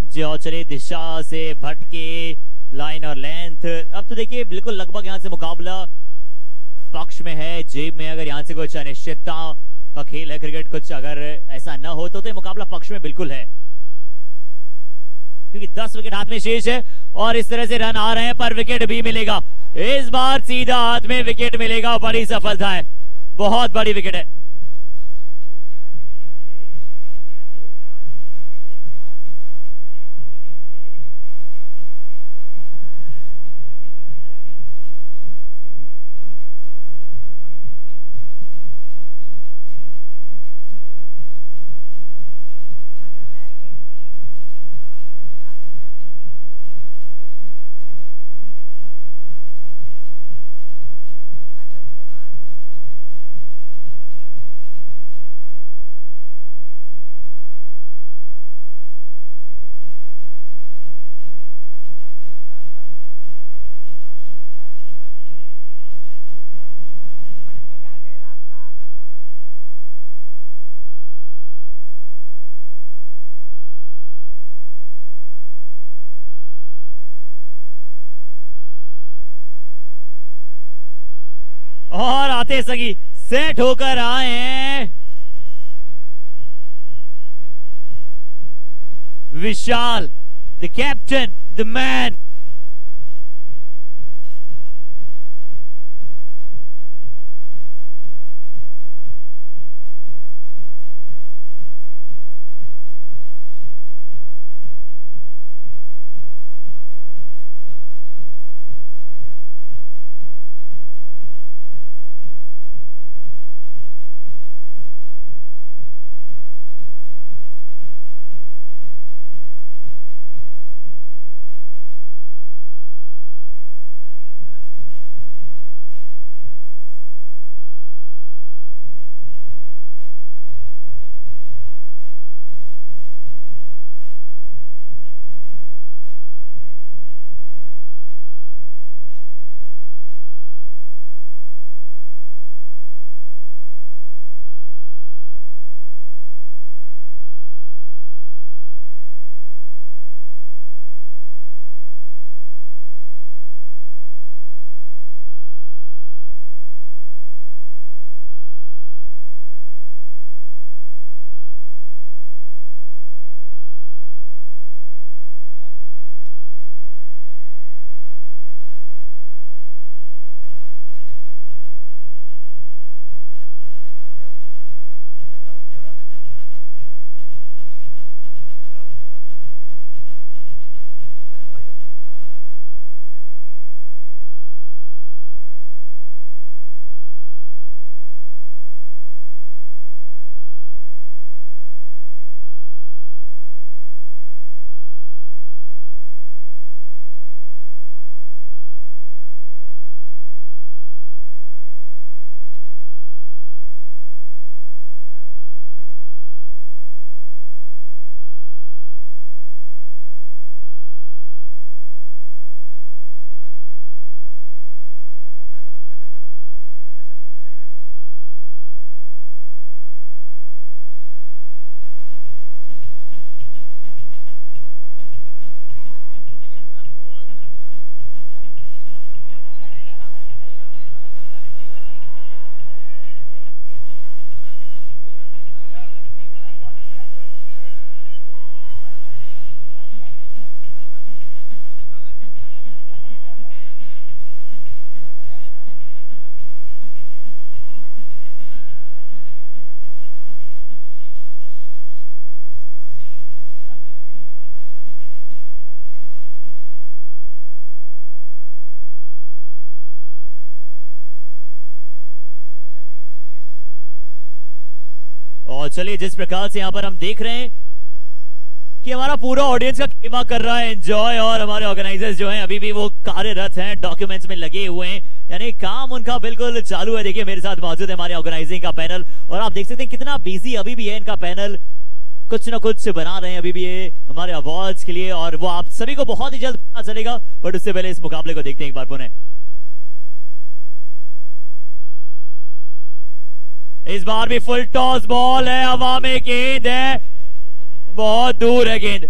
जी और चलिए दिशा से भटके, लाइन और लेंथ। अब तो देखिए बिल्कुल लगभग यहां से मुकाबला पक्ष में है, जेब में। अगर यहां से कुछ अनिश्चितता का खेल है क्रिकेट, कुछ अगर ऐसा न हो तो ये मुकाबला पक्ष में बिल्कुल है, क्योंकि 10 विकेट हाथ में शेष है और इस तरह से रन आ रहे हैं, पर विकेट भी मिलेगा। इस बार सीधा हाथ में विकेट मिलेगा, बड़ी सफलता है, बहुत बड़ी विकेट है। और आते सगी सेट होकर आए हैं विशाल, द कैप्टन, द मैन। और चलिए, जिस प्रकार से यहाँ पर हम देख रहे हैं कि हमारा पूरा ऑडियंस का खेमा कर रहा है एंजॉय, और हमारे ऑर्गेनाइजर्स जो हैं अभी भी वो कार्यरत हैं, डॉक्यूमेंट्स में लगे हुए हैं, यानी काम उनका बिल्कुल चालू है। देखिए मेरे साथ मौजूद है हमारे ऑर्गेनाइजिंग का पैनल, और आप देख सकते हैं कितना बिजी अभी भी है इनका पैनल, कुछ ना कुछ बना रहे हैं अभी भी ये हमारे अवार्ड्स के लिए, और वो आप सभी को बहुत ही जल्द पता चलेगा। बट उससे पहले इस मुकाबले को देखते हैं एक बार पुनः। इस बार भी फुल टॉस बॉल है, हवा में गेंद है, बहुत दूर है गेंद।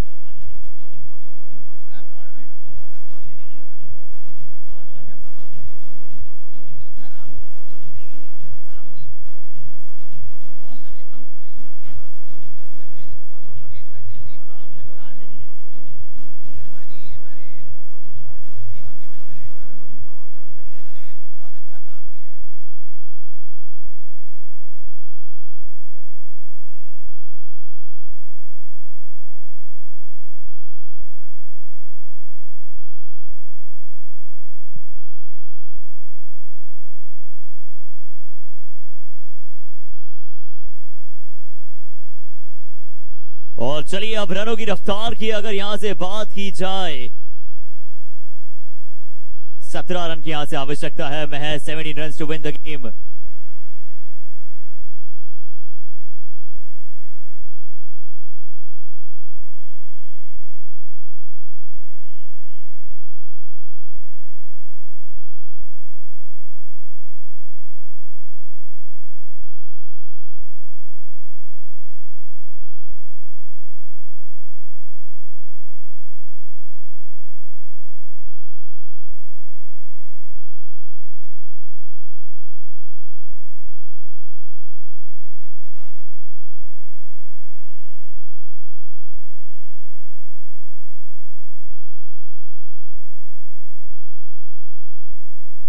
और चलिए अब रनों की रफ्तार की अगर यहां से बात की जाए, 17 रन की यहां से आवश्यकता है, महज 17 run to win the game.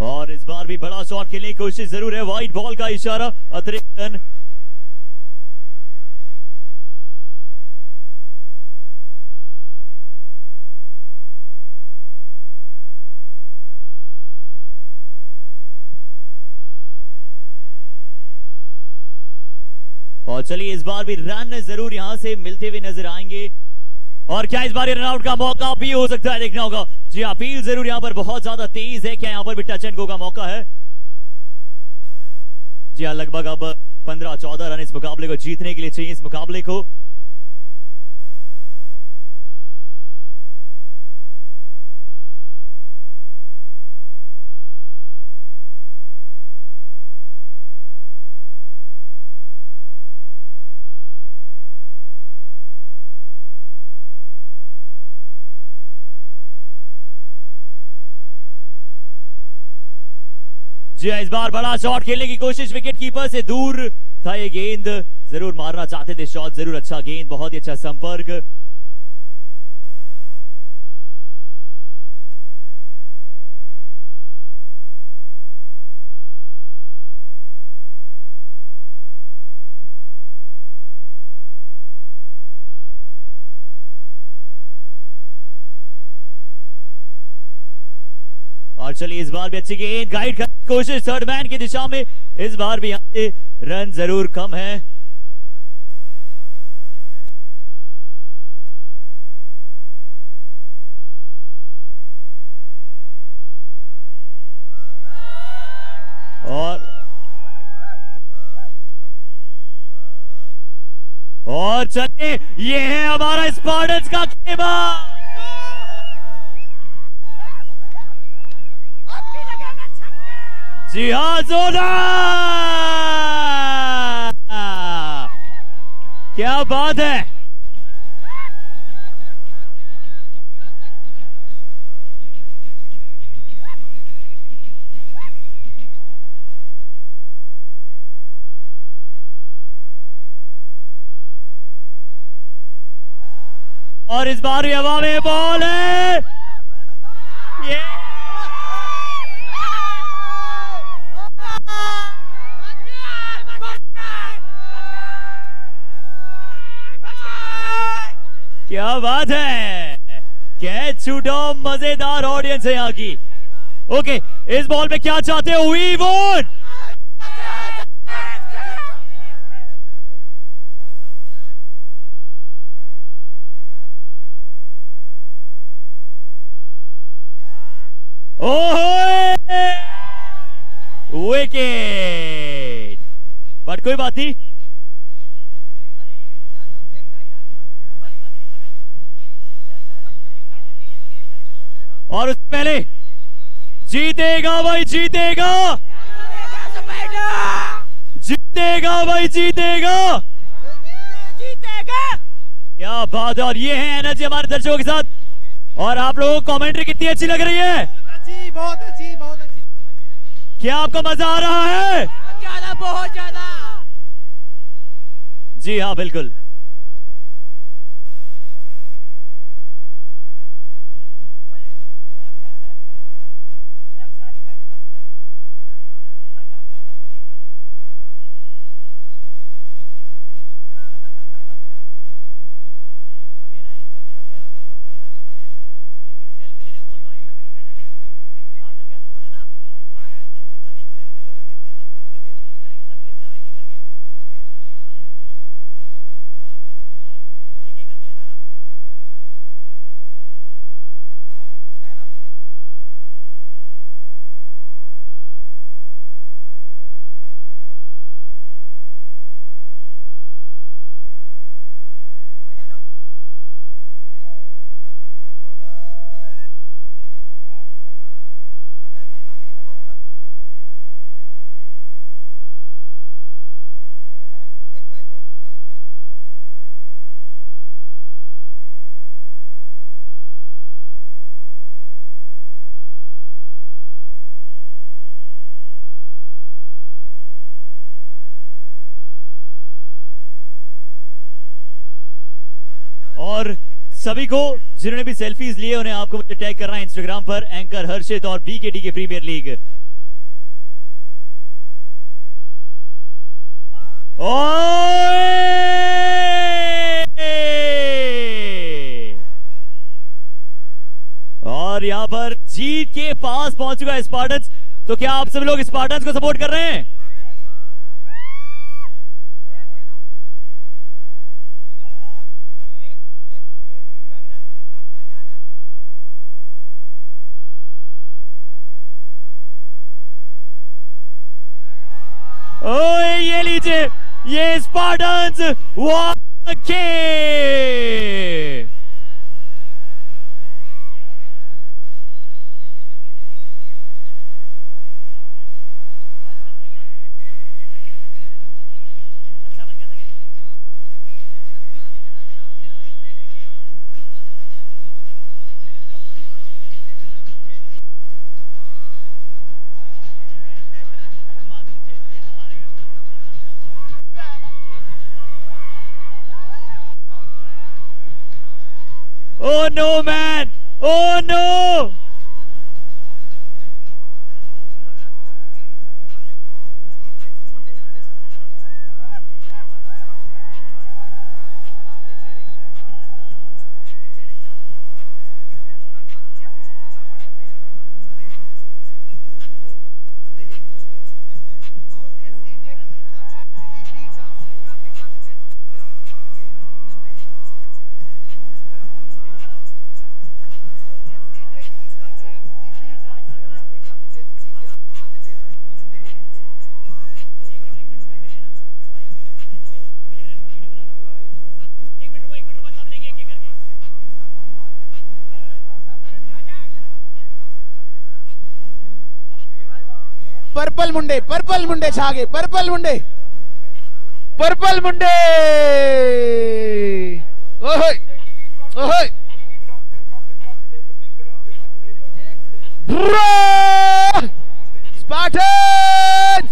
और इस बार भी बड़ा शॉट खेलने की कोशिश जरूर है, वाइट बॉल का इशारा, अतिरिक्त रन। और चलिए इस बार भी रन जरूर यहां से मिलते हुए नजर आएंगे, और क्या इस बार रन आउट का मौका भी हो सकता है, देखना होगा। जी हाँ, अपील जरूर यहां पर बहुत ज्यादा तेज है, क्या यहां पर भी टच एंड गो का मौका है? जी हाँ, लगभग अब 15-14 रन इस मुकाबले को जीतने के लिए चाहिए, इस मुकाबले को। जी इस बार बड़ा शॉट खेलने की कोशिश, विकेट कीपर से दूर था ये गेंद, जरूर मारना चाहते थे शॉट, जरूर अच्छा गेंद, बहुत ही अच्छा संपर्क। और चलिए इस बार भी अच्छी गेंद, गाइड करने की कोशिश थर्ड मैन की दिशा में, इस बार भी यहां से रन जरूर कम है। और चलिए ये है हमारा स्पार्टन्स का खेमा। जी हाँ, जोरदार, क्या बात है। और इस बार भी हवा में बॉल है, ये क्या बात है, कैच छूटो, मजेदार ऑडियंस है यहाँ की। ओके, इस बॉल पे क्या चाहते हो? We want wicket. बट कोई बात नहीं, और उससे पहले जीतेगा भाई, जीतेगा जीतेगा भाई, जीतेगा जीतेगा। क्या बात है। और ये है एनर्जी हमारे दर्शकों के साथ। और आप लोगों को कमेंट्री कितनी अच्छी लग रही है? अच्छी, बहुत अच्छी, बहुत अच्छी। क्या आपको मजा आ रहा है? ज्यादा, बहुत ज्यादा। जी हाँ, बिल्कुल। और सभी को जिन्होंने भी सेल्फीज लिए उन्हें आपको मुझे टैग करना है इंस्टाग्राम पर एंकर हर्षित और बीकेटी के प्रीमियर लीग। और यहां पर जीत के पास पहुंच चुका है स्पार्टन्स। तो क्या आप सभी लोग स्पार्टन्स को सपोर्ट कर रहे हैं? ओए ये लीजिए, ये स्पार्टन्स वाके। अच्छा बन गया था क्या? Oh no, man! Oh no! Purple मुंडे, पर्पल मुंडे छागे, पर्पल मुंडे, पर्पल मुंडे। ओहे ओहे, स्पार्टन